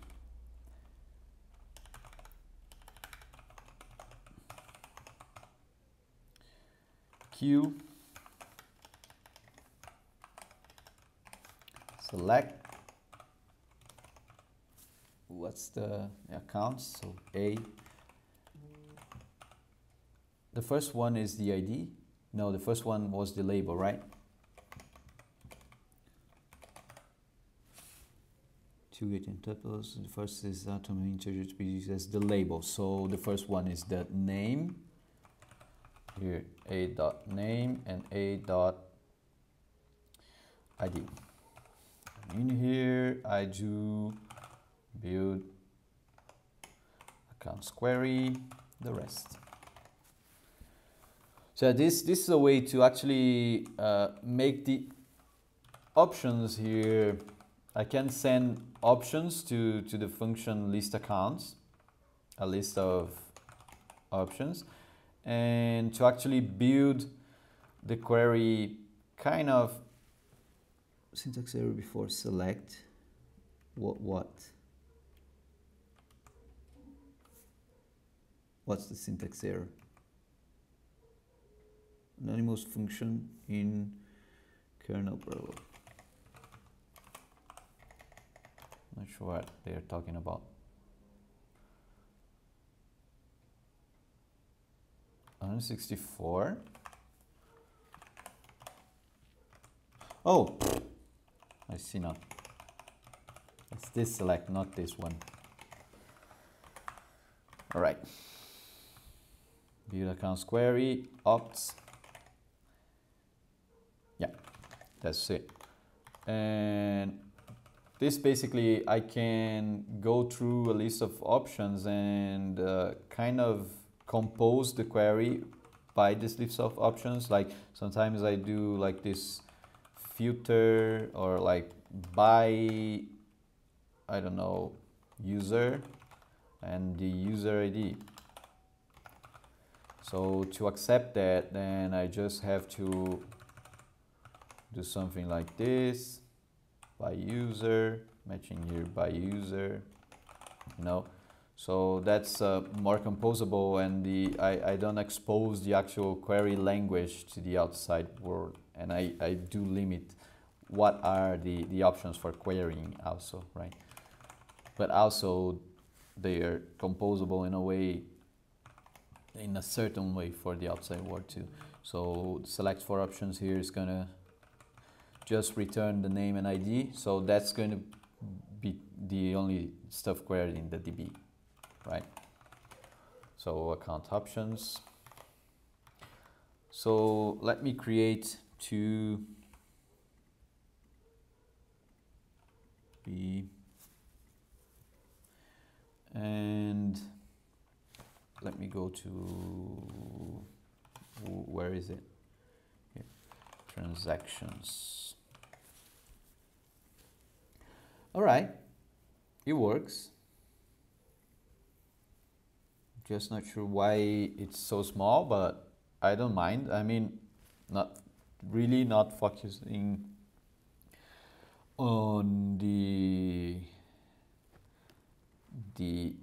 Q select, what's the accounts, so A, the first one is the ID, no, the first one was the label, right? Two getting tuples, the first is atom integer to be used as the label, so the first one is the name, here a dot name and a dot ID. In here I do build accounts query, the rest. So this is a way to actually make the options here. I can send options to the function list accounts, a list of options, and to actually build the query kind of syntax error before select. What's the syntax error? Anonymous function in kernel prologue. Not sure what they are talking about. 164. Oh, I see now. It's this select, not this one. All right. Build accounts query, opts. Yeah, that's it. And this basically, I can go through a list of options and kind of compose the query by this list of options. Like sometimes I do like this filter or like by, I don't know, user and the user ID. So to accept that, then I just have to do something like this, by user, matching here by user, you know. So that's more composable, and I don't expose the actual query language to the outside world, and I do limit what are the options for querying also, right? But also they are composable in a way, in a certain way for the outside world too. So select for options here is gonna just return the name and ID, so that's going to be the only stuff queried in the DB, right? So account options. So let me create two be, and let me go to, where is it? Here. Transactions. All right, it works. Just not sure why it's so small, but I don't mind. I mean, not really not focusing on the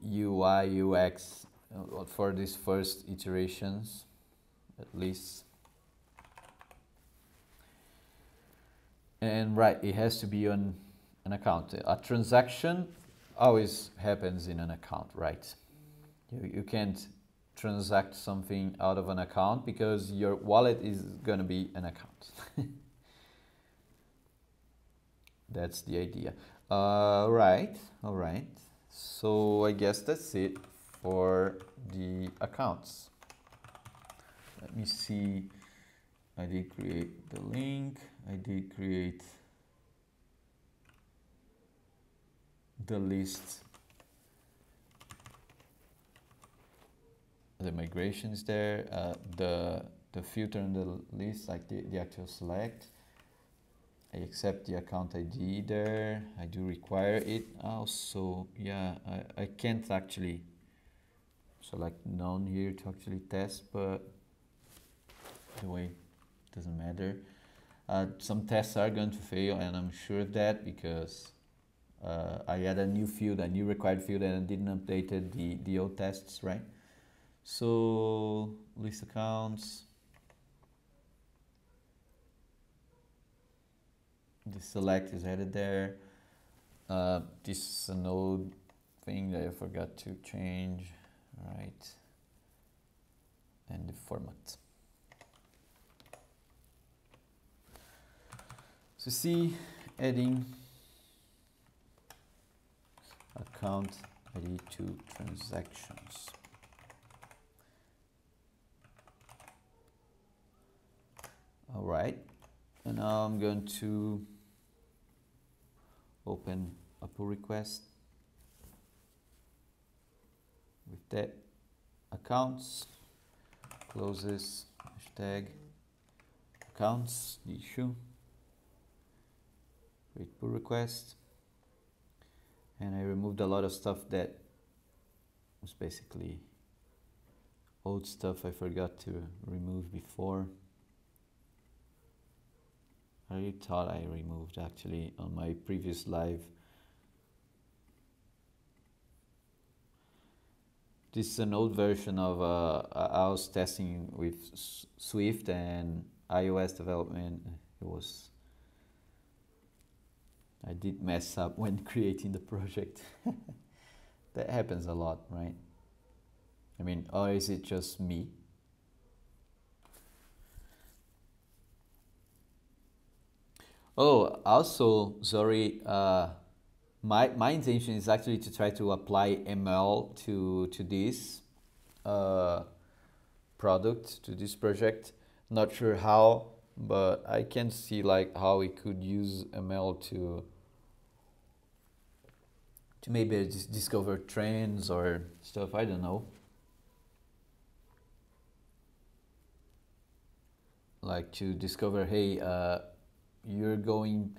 UI UX for these first iterations, at least. And right, it has to be on an account. A transaction always happens in an account, right? You can't transact something out of an account because your wallet is going to be an account. That's the idea. All right. So I guess that's it for the accounts. Let me see. I did create the link. I did create the list. The migration is there. The filter on the list, like the actual select. I accept the account ID there. I do require it also. Yeah, I can't actually select none here to actually test, but anyway, it doesn't matter. Some tests are going to fail, and I'm sure of that because I added a new field, a new required field, and I didn't update the old tests, right? So list accounts. The select is added there. This is an old thing that I forgot to change, right? And the format. So see, adding account ID to transactions. All right, and now I'm going to open a pull request with that accounts, close this, hashtag accounts, the issue, create pull request, and I removed a lot of stuff that was basically old stuff I forgot to remove before. I thought I removed actually on my previous live. This is an old version of I was testing with Swift and iOS development. I did mess up when creating the project. That happens a lot, right? I mean, or is it just me? Oh, also, sorry, my intention is actually to try to apply ML to this product, to this project. Not sure how, but I can see like how we could use ML to maybe discover trends or stuff, I don't know. Like to discover, hey, you're going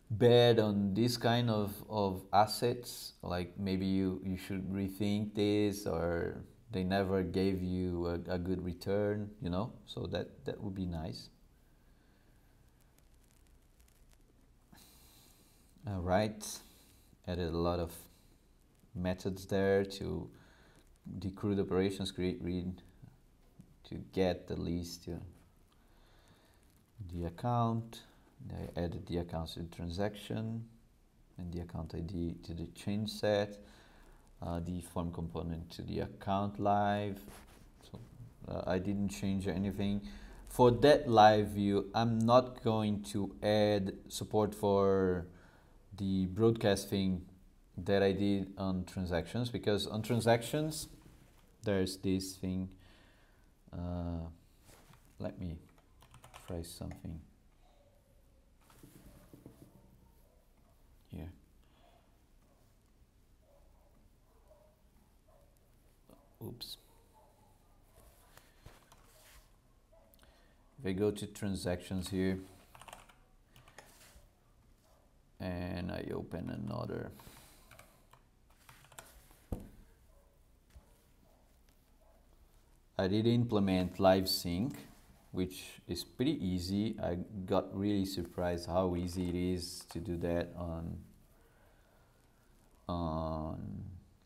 bad on this kind of assets, like maybe you should rethink this, or they never gave you a good return, you know, so that would be nice. All right, added a lot of methods there to decode operations, create, read, to get the list, to the account. I added the accounts to the transaction and the account ID to the change set, the form component to the account live. So I didn't change anything. For that live view, I'm not going to add support for the broadcasting that I did on transactions, because on transactions there's this thing. Let me try something here. I go to transactions here and I open another, I did implement live sync, which is pretty easy. I got really surprised how easy it is to do that on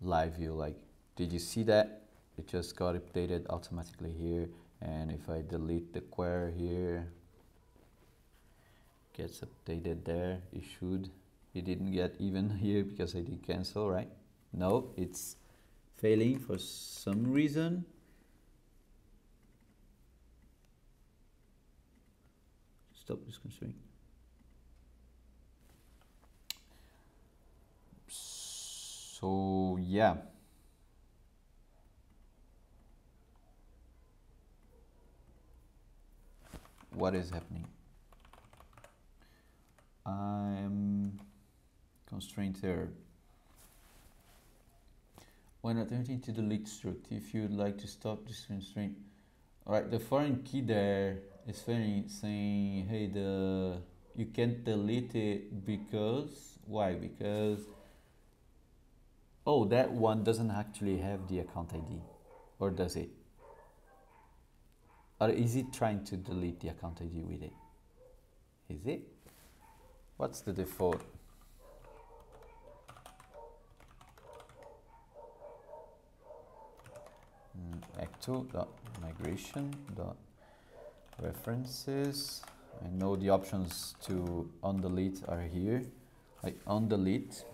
live view. Like, did you see that? It just got updated automatically here, and if I delete the query here, gets updated there. It should. It didn't get even here because I did cancel, right? No, it's failing for some reason. Stop this constraint. So yeah. What is happening? I'm constraint error. When attempting to delete struct, if you'd like to stop this constraint. Alright, the foreign key there is saying, hey, you can't delete it because, why? Because, oh, that one doesn't actually have the account ID, or does it? Or is it trying to delete the account ID with it? Is it? What's the default? Act2.migration.references. I know the options to undelete are here. I undelete.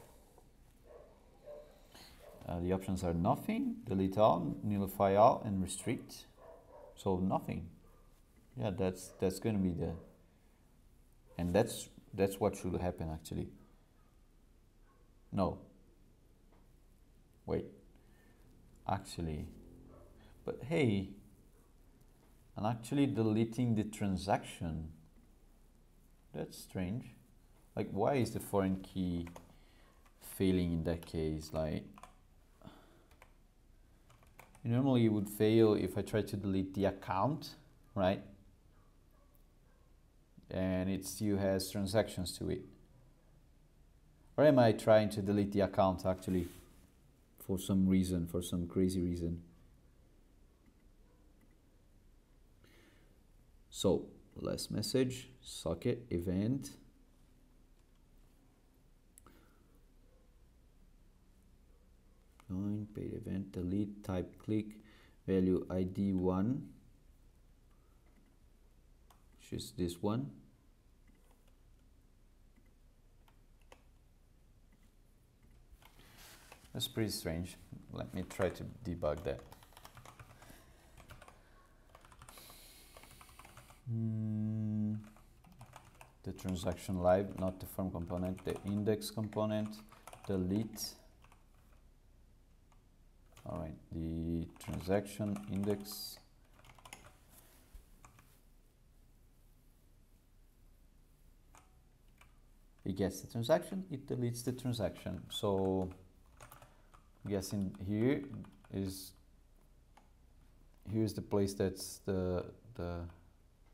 The options are nothing, delete all, nullify all, and restrict. So nothing. Yeah, that's going to be the, and that's what should happen actually. No. Wait. Actually. But hey, I'm actually deleting the transaction. That's strange. Like, why is the foreign key failing in that case? Like, normally it would fail if I try to delete the account, right? And it still has transactions to it. Or am I trying to delete the account actually for some reason, for some crazy reason? So, last message, socket, event. Join, paid event, delete, type, click, value ID 1, which is this one. That's pretty strange. Let me try to debug that. The transaction live, not the form component, the index component, delete. All right, the transaction index. It gets the transaction, it deletes the transaction. So I'm guessing here's the place that's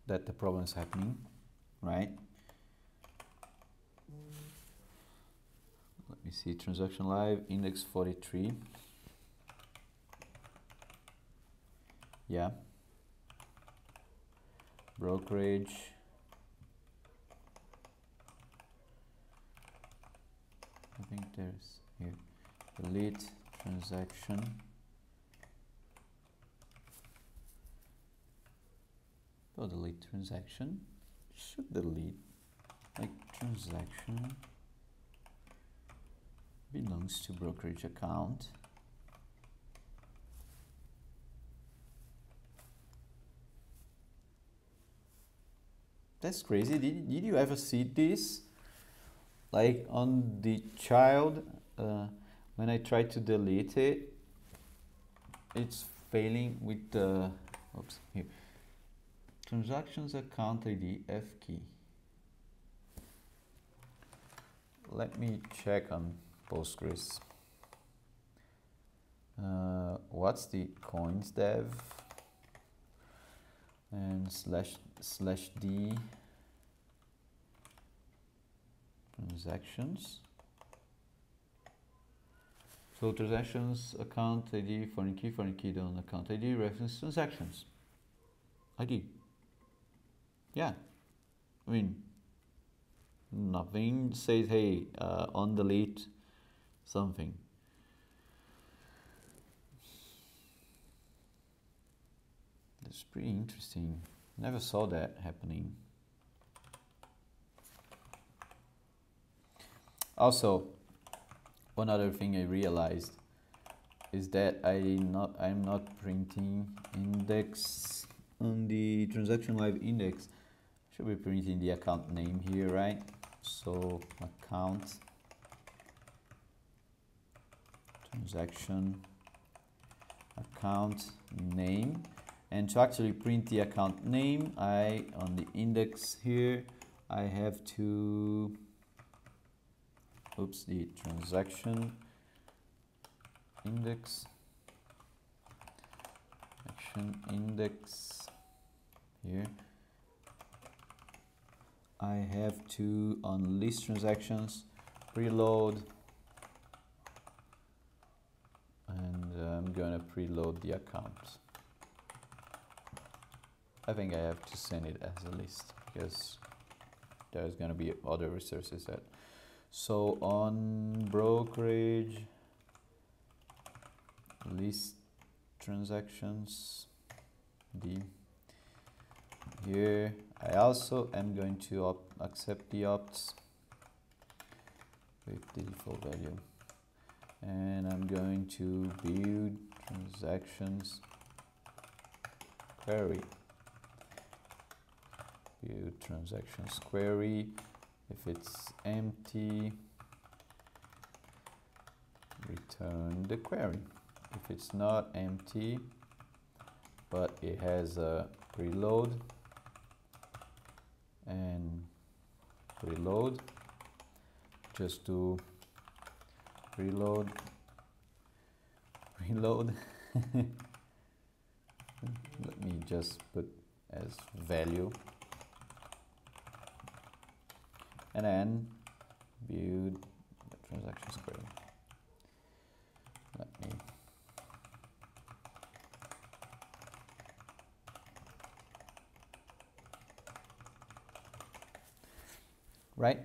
that the problem is happening, right? Let me see, transaction live, index 43. Yeah. Brokerage. I think there's here. Delete transaction. Oh, delete transaction. Should delete. Like, transaction belongs to brokerage account. That's crazy. Did you ever see this? Like on the child, when I try to delete it, it's failing with the, oops, here. Transactions account ID F key. Let me check on Postgres. What's the koins dev? and slash D transactions. So transactions, account ID, foreign key down, account ID, reference transactions. ID. Yeah. I mean, nothing says, hey, on delete something. That's pretty interesting. Never saw that happening. Also, one other thing I realized is that I'm not printing index on the transaction live index. Should be printing the account name here, right? So account transaction account name, and to actually print the account name, on the index here I have to the transaction index here. I have to, on list transactions, preload, and I'm gonna preload the account. I think I have to send it as a list because there's gonna be other resources that. So on brokerage list transactions D here, I also am going to accept the opts with the default value, and I'm going to build transactions query. Build transactions query. If it's empty, return the query. If it's not empty, but it has a preload and preload, just do preload. Let me just put as value, and then build the transactions query. Let me right,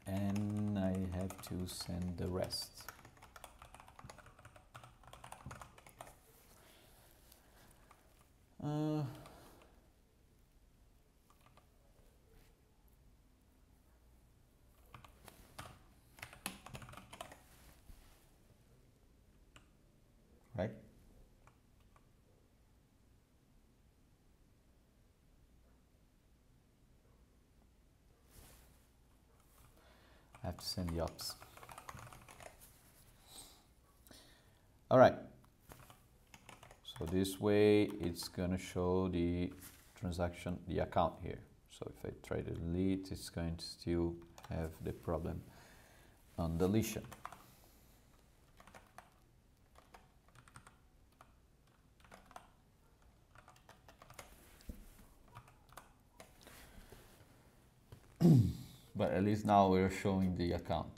and I have to send the rest. Right. I have to send the ops. All right. So this way it's gonna show the transaction, the account here. So if I try to delete, it's going to still have the problem on deletion. But at least now we're showing the account.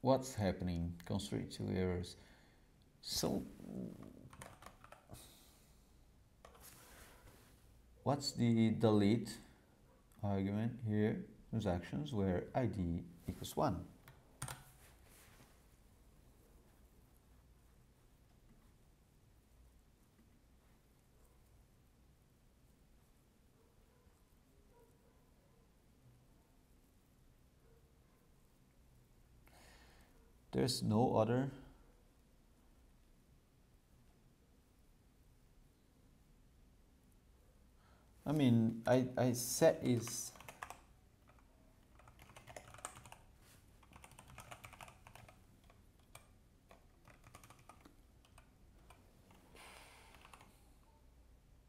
What's happening? Constraint to errors. So what's the delete argument here? Transactions where ID equals 1. There's no other. I mean, I set is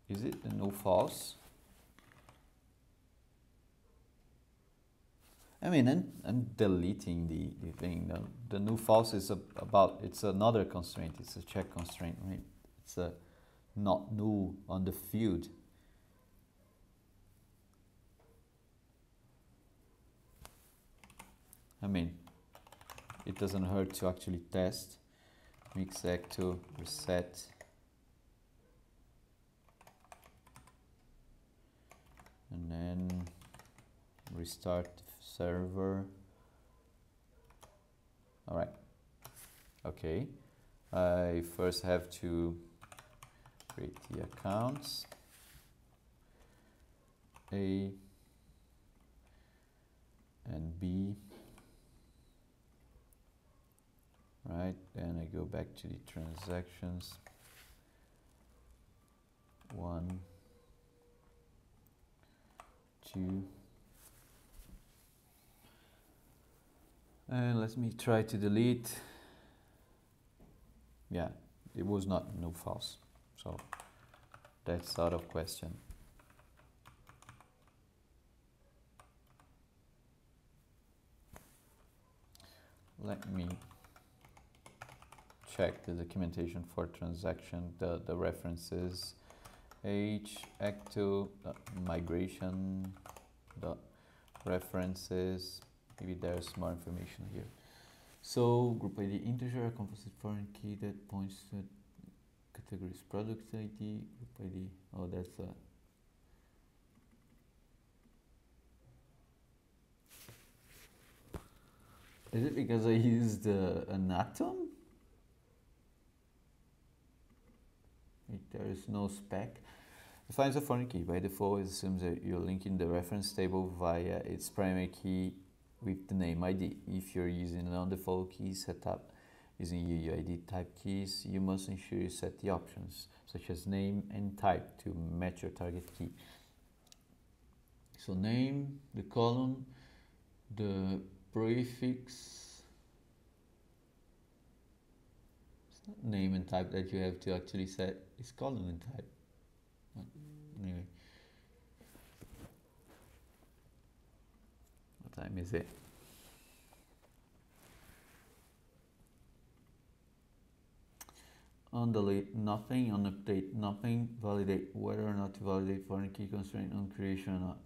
it the no false? I mean, I'm deleting the thing. The new false is about, it's another constraint. It's a check constraint, right? It's a not null on the field. I mean, it doesn't hurt to actually test. Mix acto reset. And then restart the server. All right. Okay. I first have to create the accounts. A and B. Right. Then I go back to the transactions. 1, 2. And let me try to delete. Yeah, it was not no false, so that's out of question. Let me check the documentation for transaction, the references, acto migration references. Maybe there's more information here. So group ID integer, a composite foreign key that points to categories product ID, group ID. Oh, that's a. Is it because I used an atom? There is no spec. Defines a foreign key. By default, it assumes that you're linking the reference table via its primary key with the name ID. If you're using a non-default key setup using UUID type keys, you must ensure you set the options, such as name and type, to match your target key. So name, the column, the prefix, it's not name and type that you have to actually set, it's column and type. Anyway, what time is it? On delete nothing, on update nothing, validate whether or not to validate foreign key constraint on creation or not.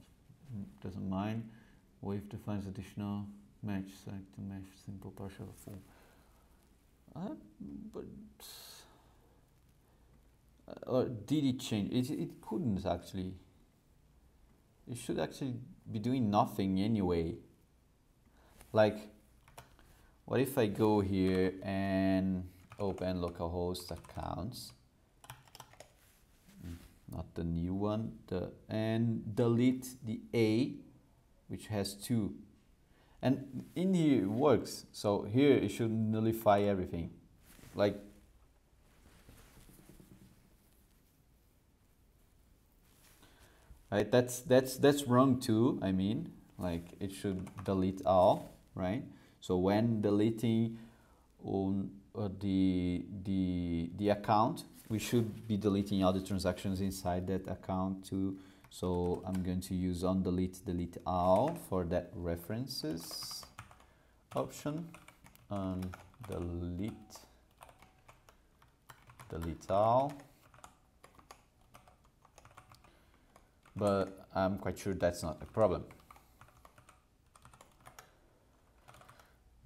Doesn't mind. Wave defines additional match, select to match, simple, partial, full. But or did it change? It couldn't actually. It should actually be doing nothing anyway. Like, what if I go here and open localhost accounts, not the new one, and delete the A, which has 2. And in here it works. So here it should nullify everything. Like, right, that's wrong too. I mean, like, it should delete all, right? So when deleting on the account, we should be deleting all the transactions inside that account too. So I'm going to use onDelete delete all for that references option. Delete all. But I'm quite sure that's not a problem.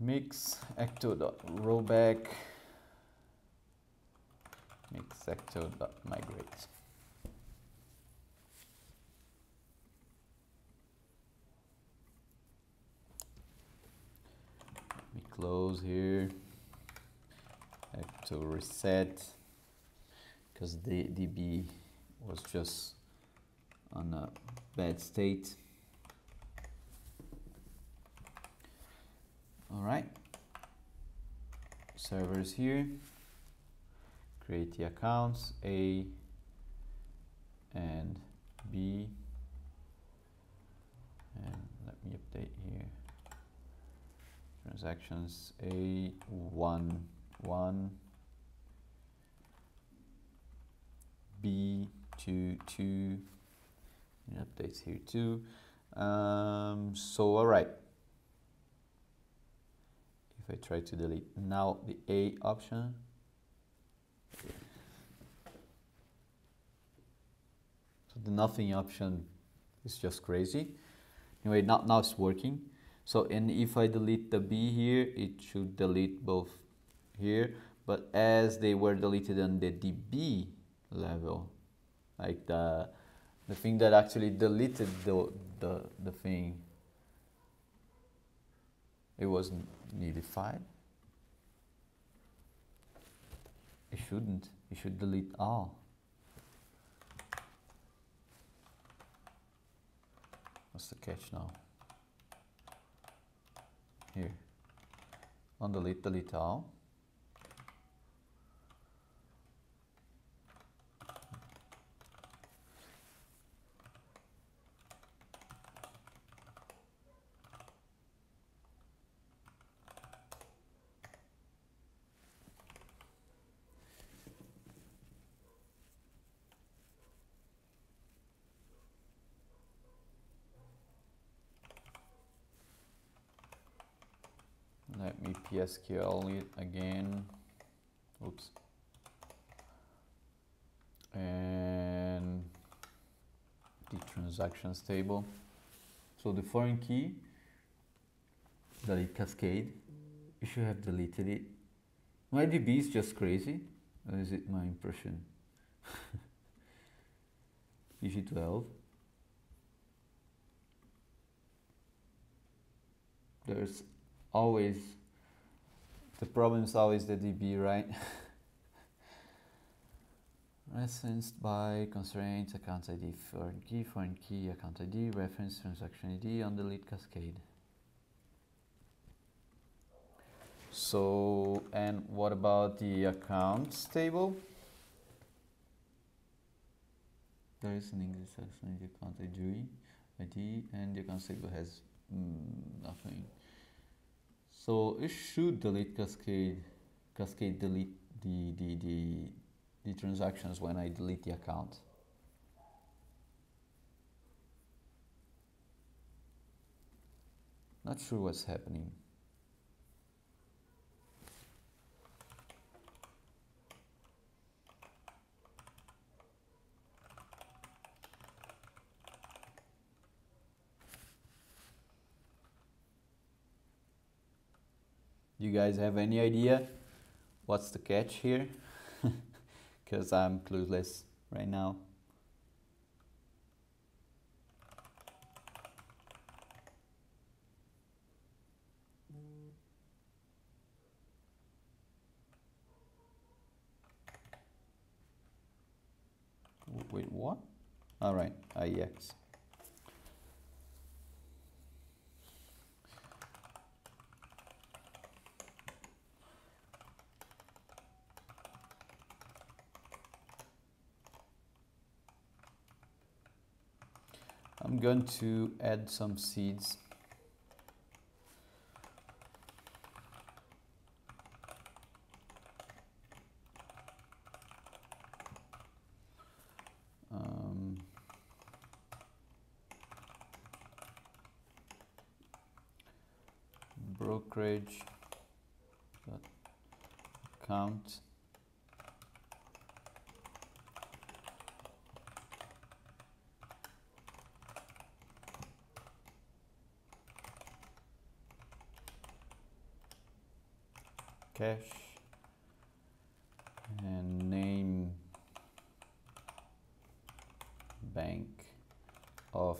Mix acto.rollback, mix acto.migrate. Let me close here. Acto reset, because the DB was just on a bad state. All right, servers here, create the accounts A and B, and let me update here. Transactions A11, B22, and updates here too. So all right. If I try to delete now the A option, So the nothing option is just crazy. Anyway, now it's working. So, and if I delete the B here, it should delete both here. But as they were deleted on the DB level, like the thing that actually deleted the thing, it wasn't notified. It shouldn't. It should delete all. What's the catch now? Here. On delete all. Let me PSQL it again. Oops. And the transactions table. So the foreign key, delete cascade, you should have deleted it. My DB is just crazy, or is it my impression? EG12. There's always, the problem is always the DB, right? Referenced by constraints, account ID, foreign key, account ID, reference, transaction ID on delete cascade. So, and what about the accounts table? There is an English section in the account ID, and the accounts table has nothing. So it should delete cascade delete the transactions when I delete the account. Not sure what's happening. You guys have any idea what's the catch here? Because I'm clueless right now. Wait, what? All right, IEX. I'm going to add some seeds. Brokerage account cash and name Bank of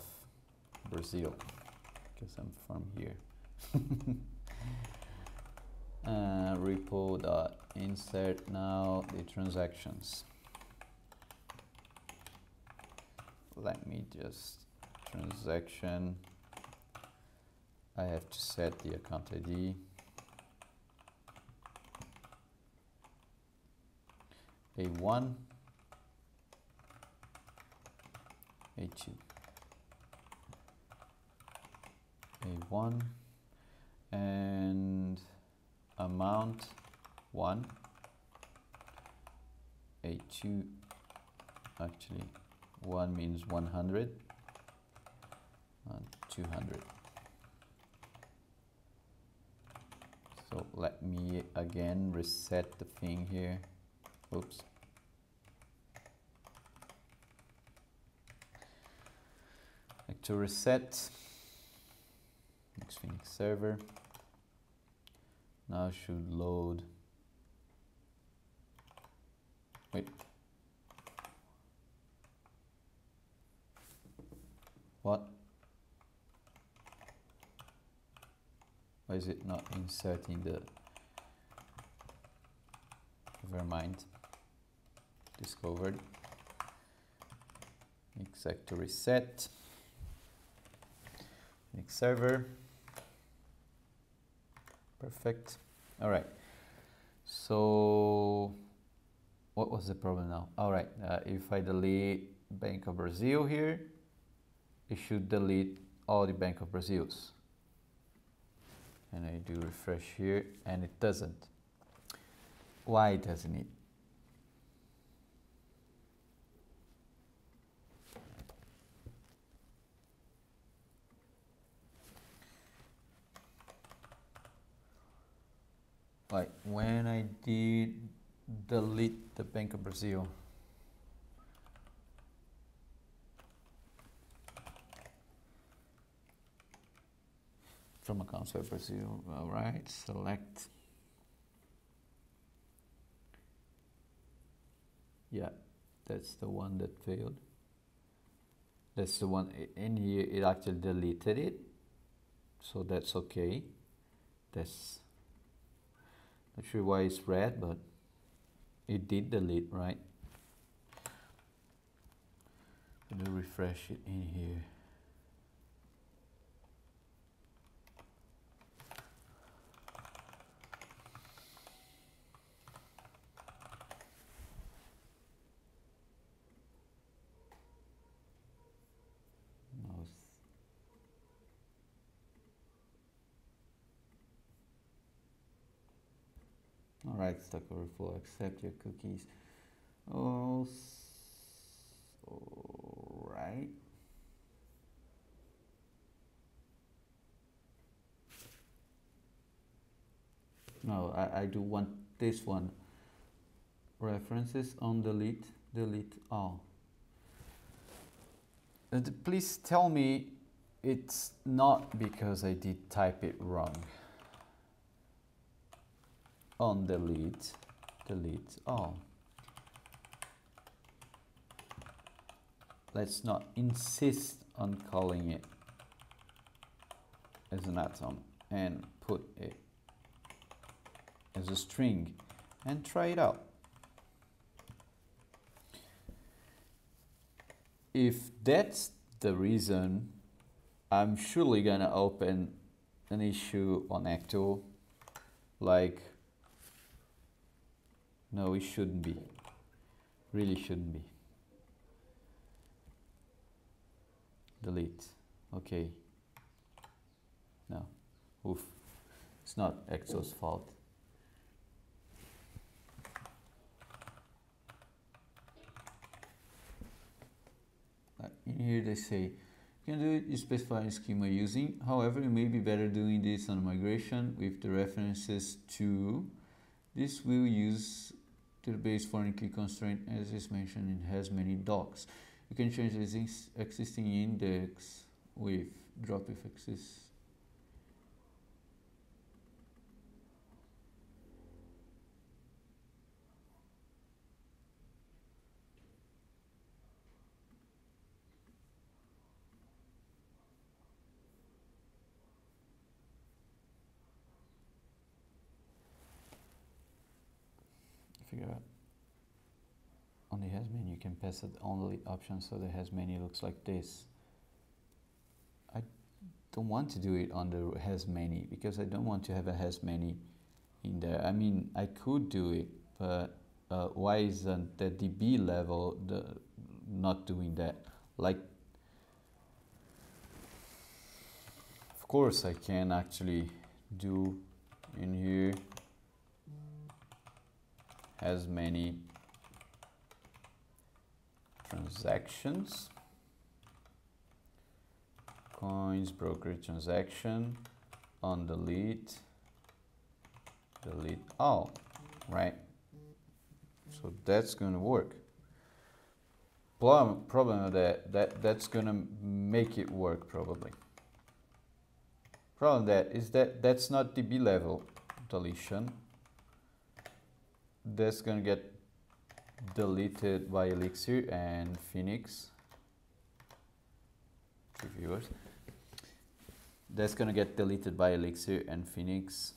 Brazil, because I'm from here. Repo.insert now the transactions. Let me just transaction. I have to set the account ID. A1, A2, A1, and amount 1, A2, actually 1 means 100, and 200. So let me again reset the thing here. Oops. to reset. Next Phoenix server. Now should load. Wait. What? Why is it not inserting the... Never mind. Discovered. Exact to reset. Phoenix server. Perfect. All right. So what was the problem now? All right. If I delete Bank of Brazil here, it should delete all the Bank of Brazils. And I do refresh here and it doesn't. Why doesn't it? Like when I did delete the Bank of Brazil, from accounts by Brazil, all right, select. Yeah, that's the one that failed. That's the one in here, it actually deleted it. So that's okay. That's not sure why it's red, but it did delete, right? I'm gonna refresh it in here. Alright, Stack Overflow, accept your cookies. Oh, alright. No, I do want this one. References on delete, delete all. Please tell me it's not because I did type it wrong. On delete, delete all. Let's not insist on calling it as an atom and put it as a string and try it out. If that's the reason, I'm surely gonna open an issue on Ecto. Like, no, it shouldn't be. Really shouldn't be. Delete. Okay. No. Oof. It's not Exo's fault. In here they say, you can do it, you specify a schema using. However, it may be better doing this on migration with the references to. This will use to the base foreign key constraint as is mentioned in has many docs. You can change the existing index with drop if exists. Figure out. On the has many, you can pass it only option so the has many looks like this. I don't want to do it on the has many because I don't want to have a has many in there. I mean, I could do it, but why isn't the DB level not doing that? Like, of course I can actually do in here has many transactions, coins, brokerage transaction, on delete, delete all, right? So that's going to work. problem of that's gonna make it work probably. Problem that is that's not DB level deletion. That's gonna get deleted by Elixir and Phoenix. Viewers. That's gonna get deleted by Elixir and Phoenix.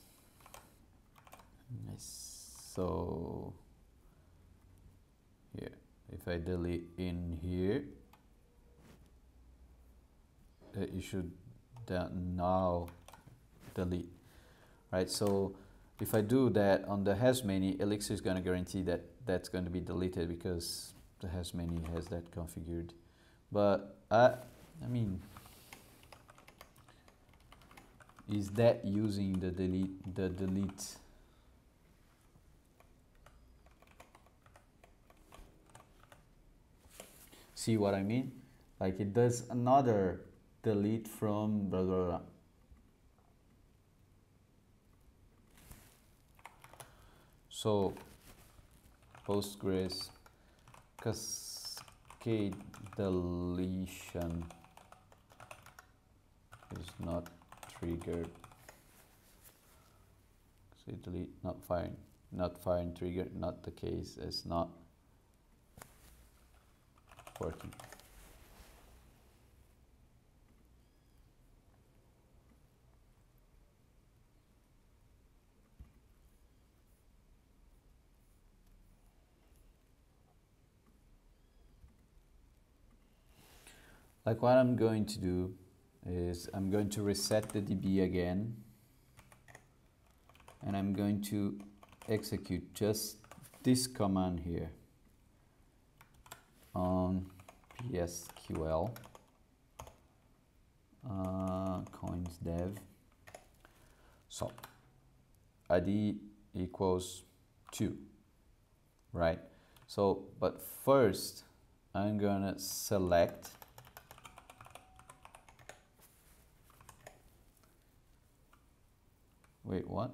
Nice. So here, if I delete in here, you should now delete, right? So if I do that on the has many, Elixir is going to guarantee that that's going to be deleted because the has many has that configured. But I mean, is that using the delete? See what I mean? Like it does another delete from blah blah blah. So Postgres cascade deletion is not triggered. So delete not firing trigger, not the case, it's not working. Like what I'm going to do is I'm going to reset the DB again, and I'm going to execute just this command here on PSQL koins dev. So ID equals 2, right? So but first I'm gonna select wait, what?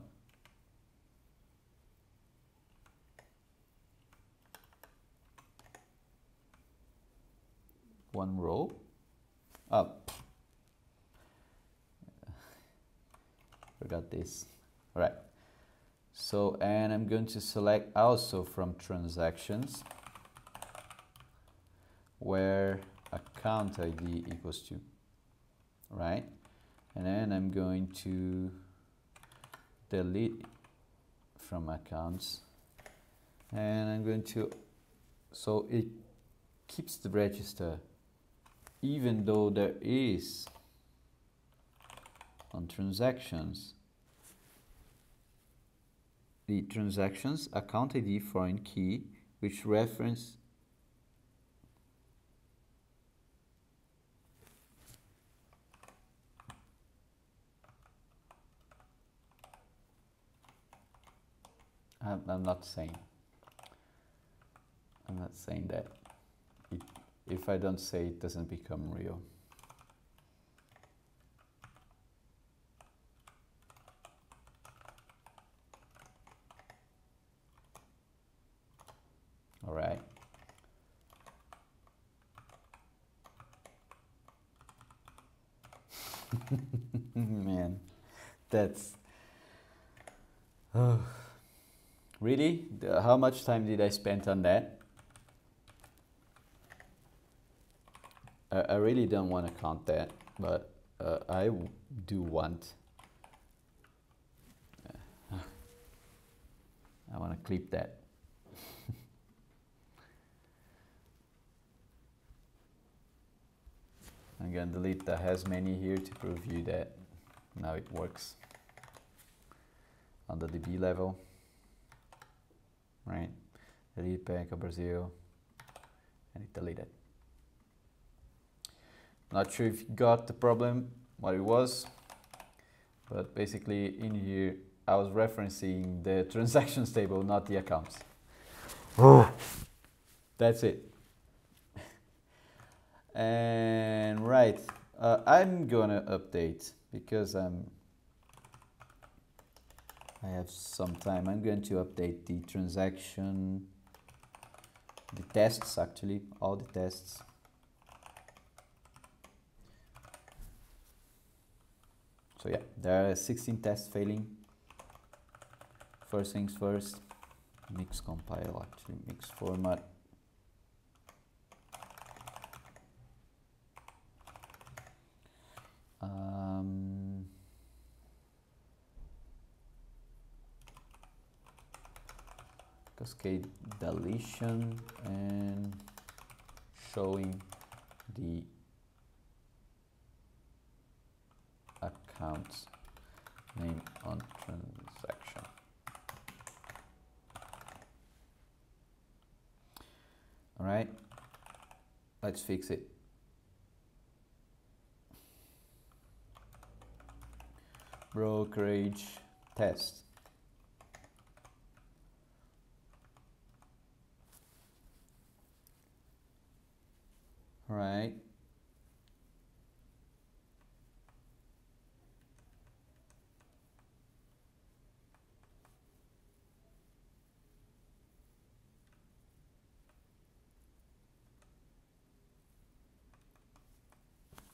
One row? Oh. Forgot this. All right. So, and I'm going to select also from transactions where account ID equals 2, right? And then I'm going to delete from accounts, and I'm going to, so it keeps the register even though there is on transactions the transactions account ID foreign key which reference I'm not saying that. If I don't say it doesn't become real. All right. Man, that's really? How much time did I spend on that? I really don't want to count that, but I do want. I want to clip that. I'm going to delete the has many here to prove you that now it works on the DB level, right? Delete Bank of Brazil, and it deleted. Not sure if you got the problem, what it was, but basically in here I was referencing the transactions table, not the accounts. That's it. And right, I'm gonna update because I have some time. I'm going to update the transaction the tests, actually, all the tests. So yeah, there are 16 tests failing. First things first, mix compile, actually mix format. Cascade deletion and showing the account's name on transaction. All right, let's fix it. Brokerage test. All right.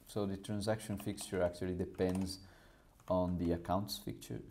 So the transaction fixture actually depends on the accounts fixture.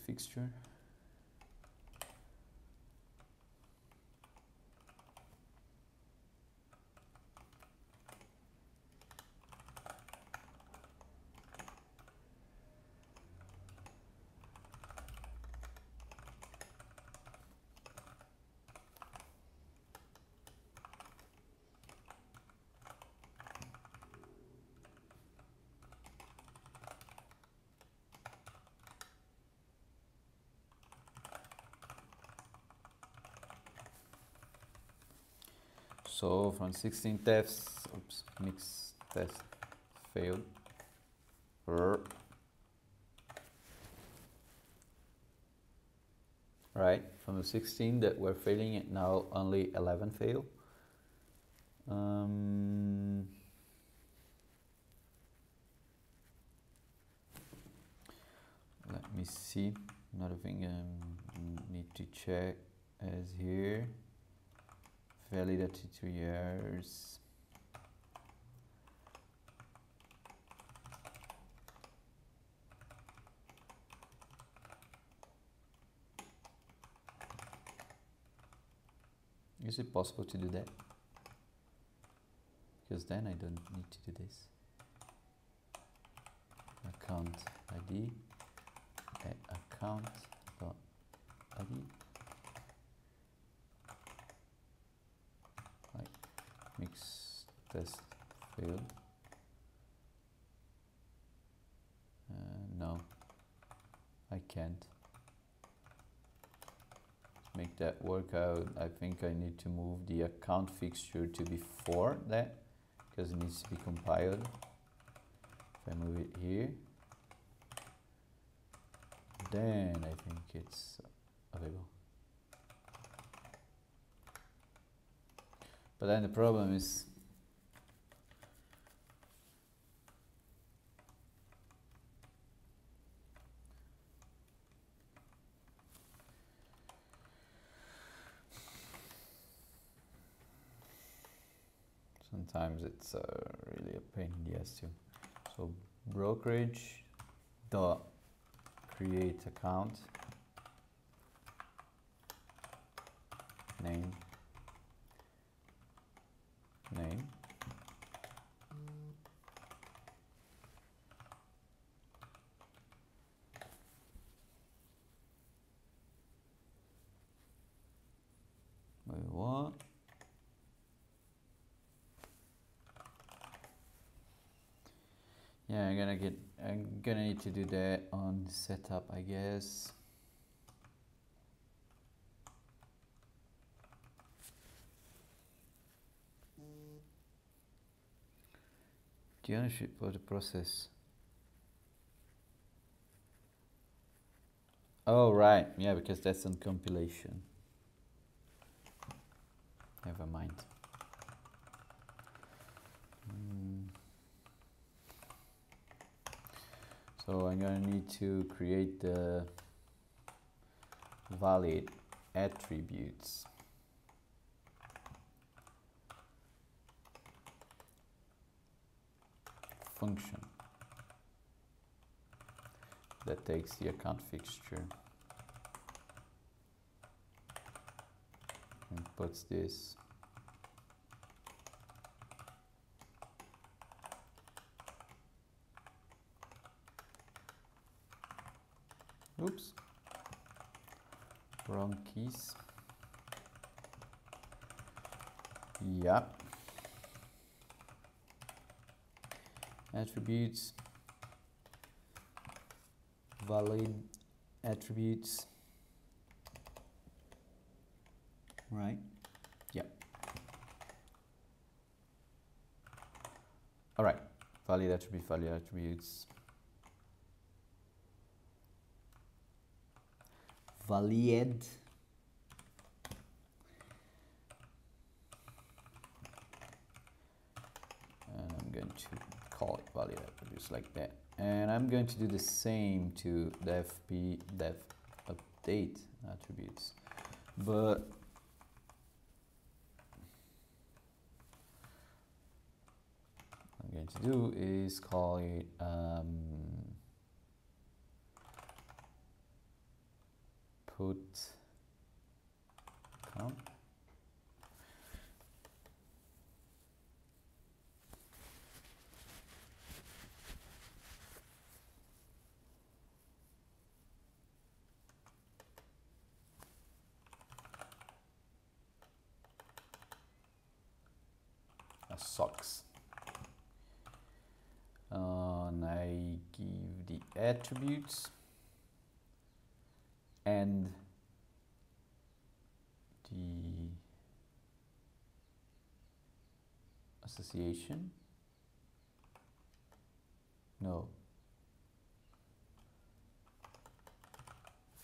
So from 16 tests, oops, mix test failed. Right, from the 16 that were failing it, now only 11 fail. Let me see, another thing I need to check is here. Validity 2 years. Is it possible to do that? Because then I don't need to do this. Account ID, account dot ID. Like mix test failed. No, I can't. To make that work out, I think I need to move the account fixture to before that, because it needs to be compiled. If I move it here, then I think it's available. But then the problem is sometimes it's really a pain in the ass too. So brokerage dot create account name. Wait, what? Yeah, I'm gonna need to do that on setup, I guess. The ownership of the process. Oh, right. Yeah, because that's on compilation. Never mind. So I'm gonna need to create the valid attributes. function that takes the account fixture and puts this oops, wrong keys. Yeah. Attributes, valid attributes, right? Yeah. All right, valid attributes, valid. And I'm going to call it valid attributes like that. And I'm going to do the same to dev update attributes, but what I'm going to do is call it put count. Socks. And I give the attributes and the association. No,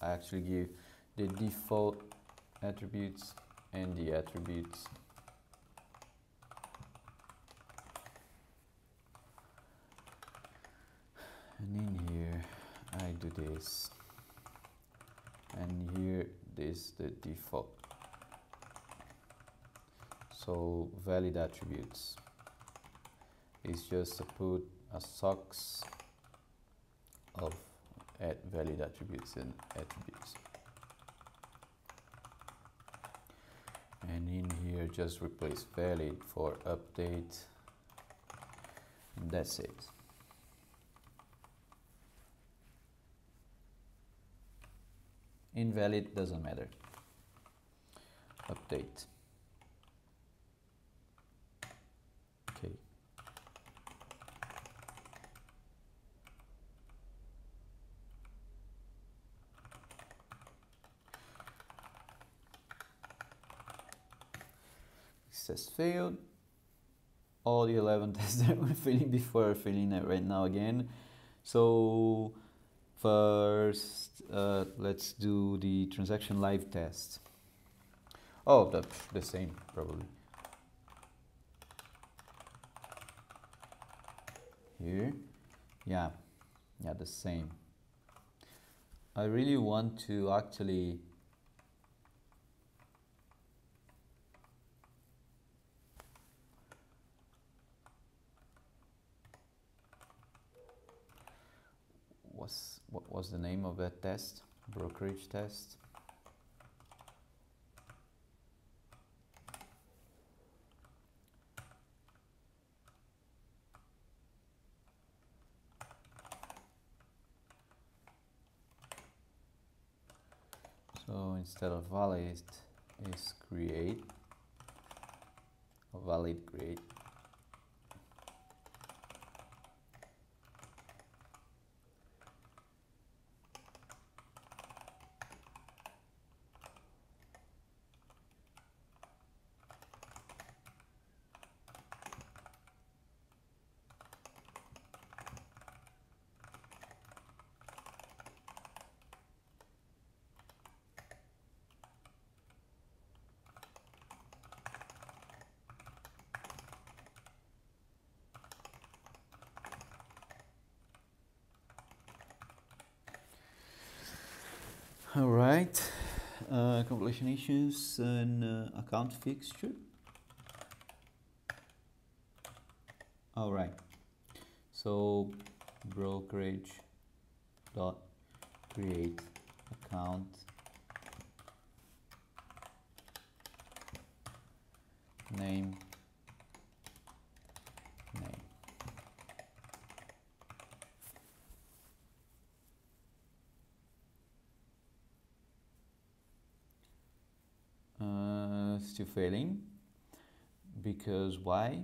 I actually give the default attributes and the attributes. And in here I do this, and here this the default. So valid attributes is just to put a socks of valid attributes and attributes. And in here just replace valid for update, and that's it. Invalid doesn't matter. Update. Okay. Says failed. All the 11 tests that we're filling before are filling it right now again. So first, let's do the transaction live test. Oh, the same probably. Here, yeah, the same. I really want to actually what was the name of that test? Brokerage test. So instead of valid is create, or valid create. All right, compilation issues and account fixture. All right, So brokerage dot create account name. Still failing, because why?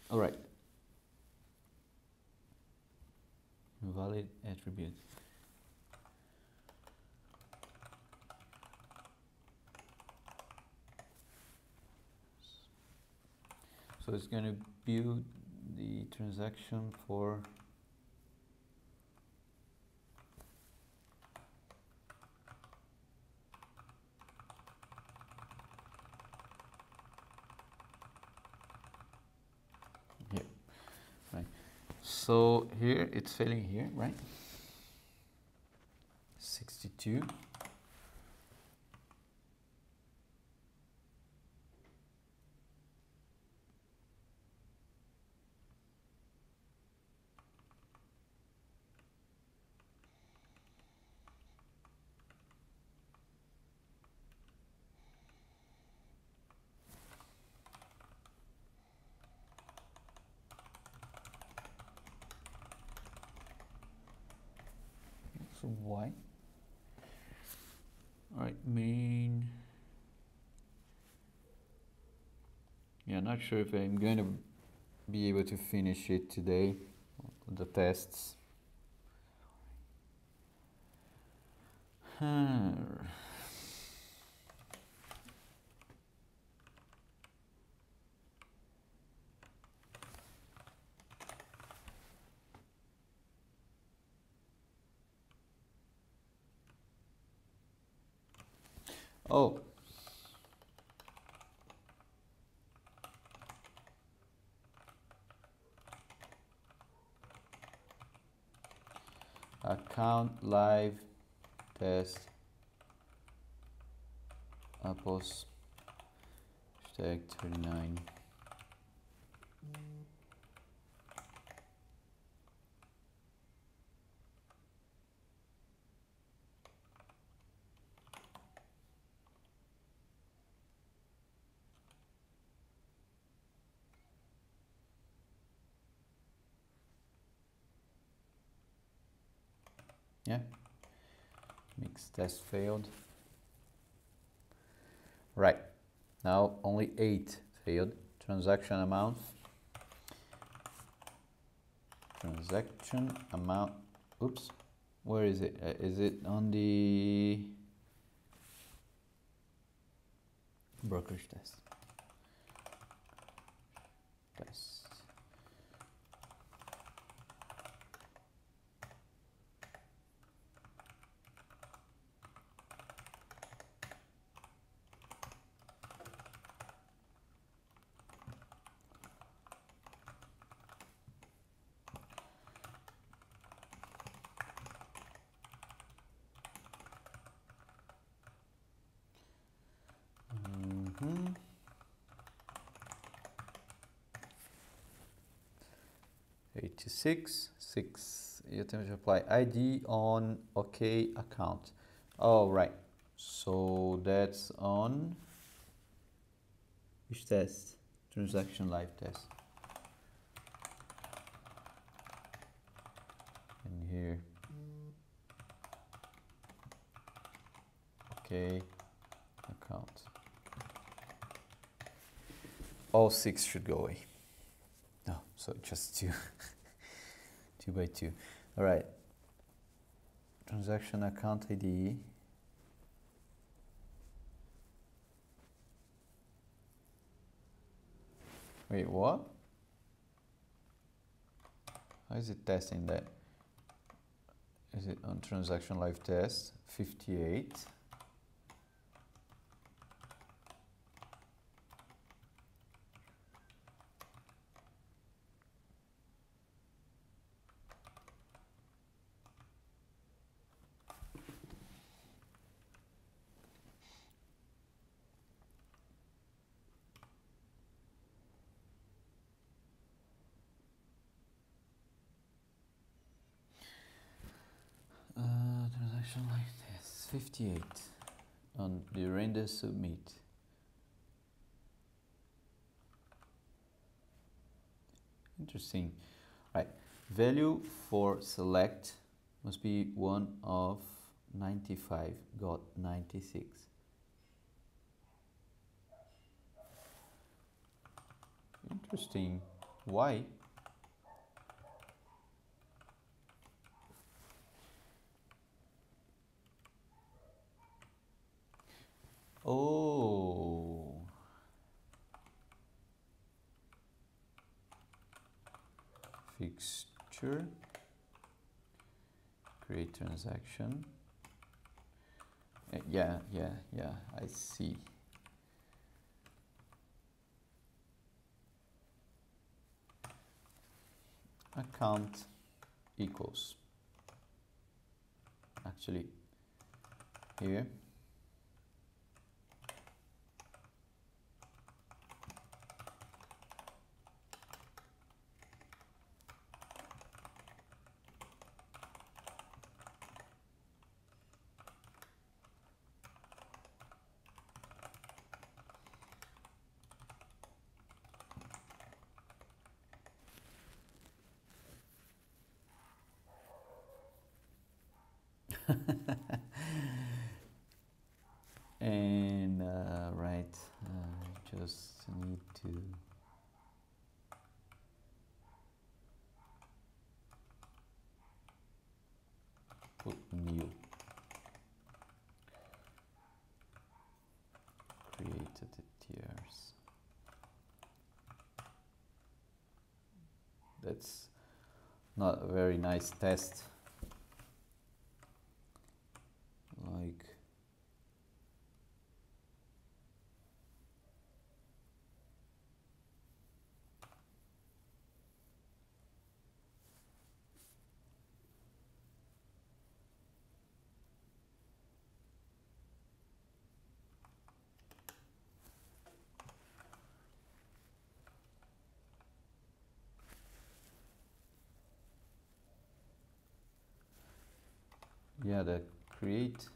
All right. Valid attribute. So it's going to build the transaction for here, right? So here it's failing here, right? 62. So why? All right, main. Yeah, not sure if I'm going to be able to finish it today, the tests. Oh. Account live test apples hashtag 39. Yeah, mix test failed. Right, now only 8 failed. Transaction amount. Transaction amount. Oops, where is it? Is it on the brokerage test? Test. Mm-hmm. 86, 6. You have to apply ID on OK account. All right. So that's on which test? Transaction live test. And here. OK account. All 6 should go away. No, so just 2. 2 by 2. All right. Transaction account ID. Wait, what? How is it testing that? Is it on transaction live test? 58. function like this. 58 on the render submit. Interesting. Right. Value for select must be 1 of 95, got 96. Interesting. Why? Oh. Fixture. Create transaction. Yeah, I see. Account equals. Actually, here. And right, just need to put new, created the tiers. That's not a very nice test. Like, yeah, the create.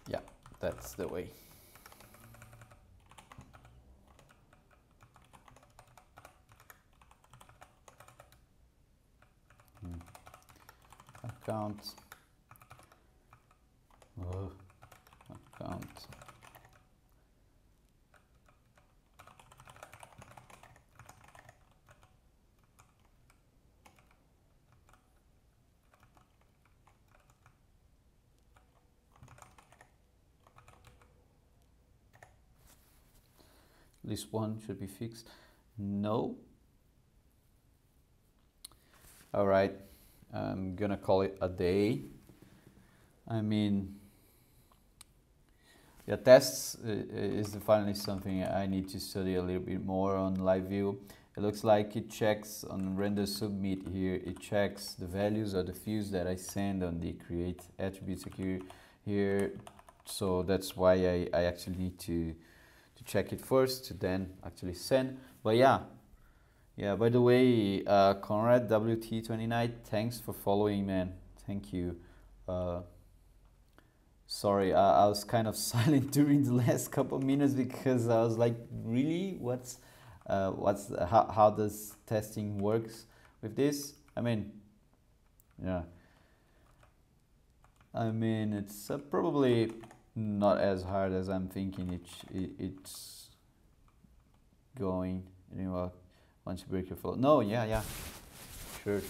Yeah, that's the way. account. Account. This one should be fixed. No. All right, I'm gonna call it a day. I mean, yeah, tests is finally something I need to study a little bit more on live view. It looks like it checks on render submit here. It checks the values of the fields that I send on the create attributes here. So that's why I actually need to check it first to then actually send. But yeah, by the way, Conrad WT29, thanks for following, man. Thank you. Sorry, I was kind of silent during the last couple of minutes because I was like, really, how does testing works with this? I mean, yeah. I mean, it's probably not as hard as I'm thinking it's going. You know, once you break your flow. No, yeah, sure.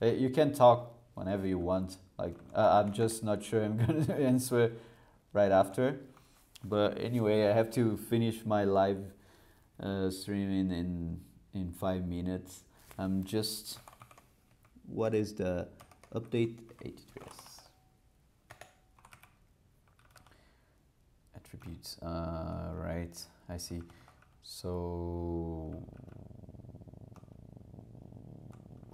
You can talk whenever you want. Like, I'm just not sure I'm gonna answer right after. But anyway, I have to finish my live streaming in 5 minutes. I'm just. What is the update address? Attributes. Right. I see. So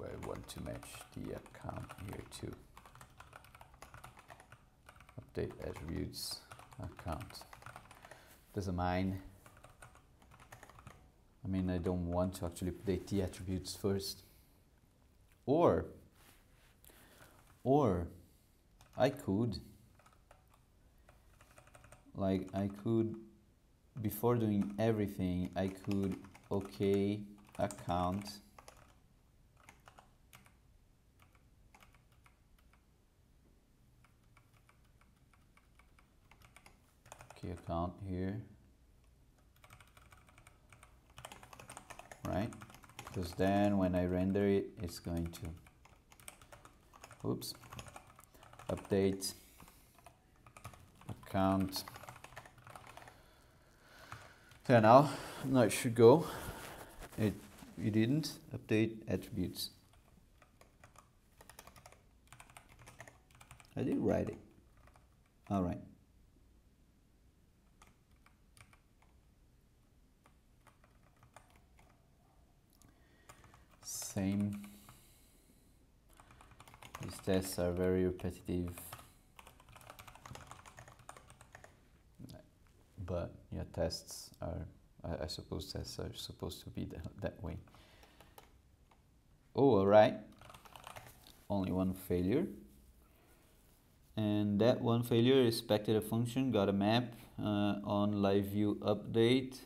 I want to match the account here too. Update attributes account. Doesn't mind. I mean, I don't want to actually update the attributes first. Or I could, like, before doing everything, I could OK account. OK account here. Right? Because then when I render it, it's going to, oops, update account. So now it should go. It didn't update attributes. I did write it. All right. Same. These tests are very repetitive. But yeah, tests are, I suppose tests are supposed to be that way. Oh, all right. Only one failure. And that one failure expected a function, got a map on live view update.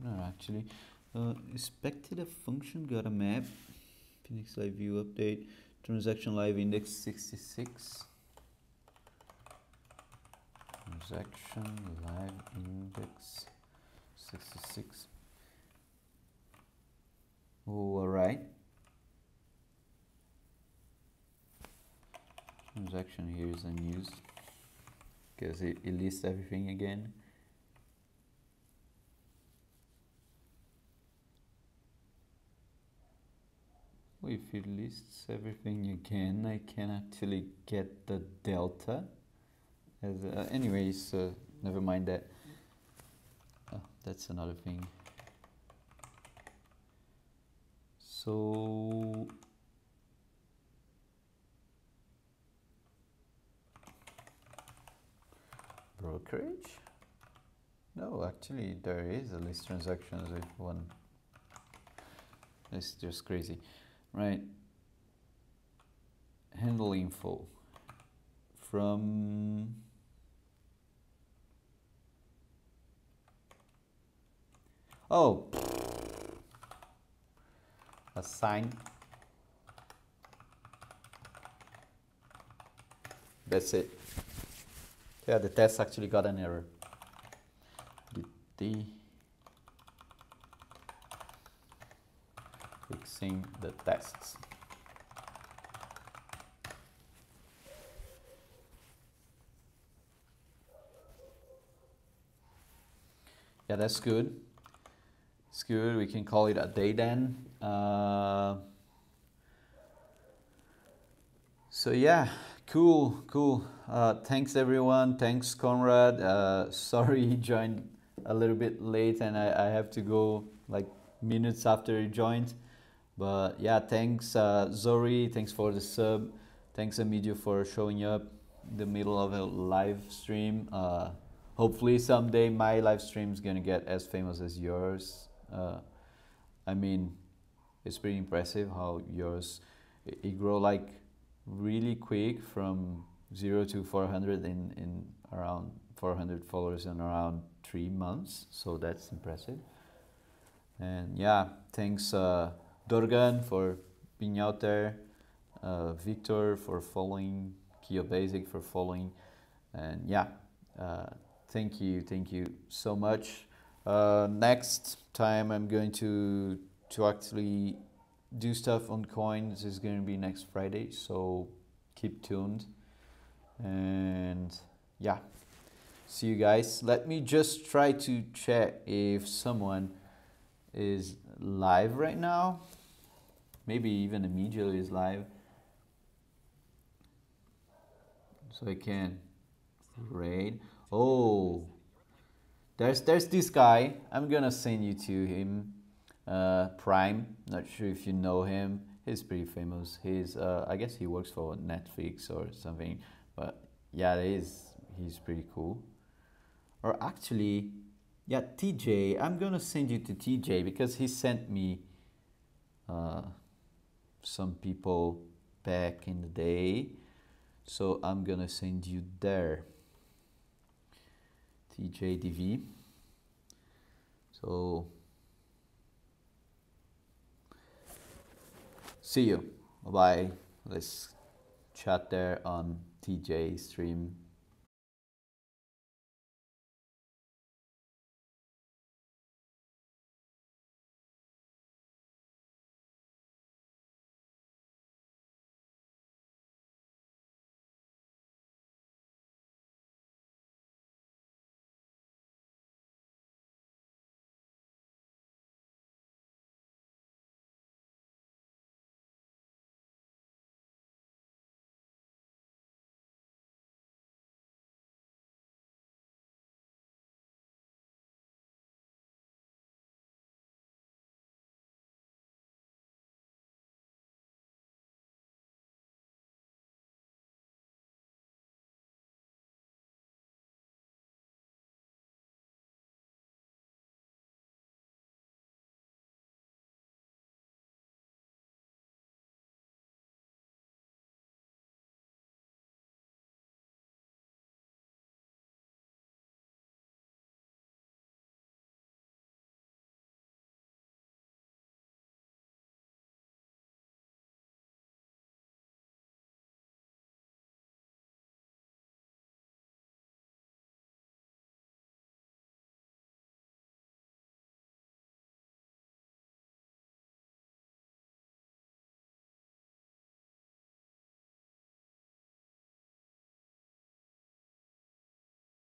No, actually, expected a function, got a map, Phoenix live view update, transaction live index 66. Transaction live index 66. Oh, all right. Transaction here is unused because it lists everything again. If it lists everything again, I can actually get the delta. Anyways, never mind that. Oh, that's another thing. So brokerage? No, actually there is a list transactions with one. It's just crazy. Right, handle info from assign. That's it. Yeah, the test actually got an error. Fixing the tests. Yeah, that's good. It's good. We can call it a day then. So yeah, cool. Thanks everyone. Thanks Conrad. Sorry he joined a little bit late and I have to go like minutes after he joined. But yeah, thanks Zori. Thanks for the sub. Thanks Amidio for showing up in the middle of a live stream. Hopefully someday my live stream is gonna get as famous as yours. I mean, it's pretty impressive how yours it grow like really quick from 0 to 400 in around 400 followers in around 3 months. So that's impressive. And yeah, thanks Dorgan for being out there, Victor for following, Kia Basic for following, and yeah, thank you so much. Next time I'm going to actually do stuff on coins is going to be next Friday, so keep tuned. And yeah, see you guys. Let me just try to check if someone is live right now. Maybe even immediately is live, so I can raid. Oh, there's this guy. I'm gonna send you to him. Prime. Not sure if you know him. He's pretty famous. He's I guess he works for Netflix or something. But yeah, he's pretty cool. Or actually, yeah, TJ. I'm gonna send you to TJ because he sent me some people back in the day. So I'm gonna send you there. TJDV. So see you. Bye bye. Let's chat there on TJ stream.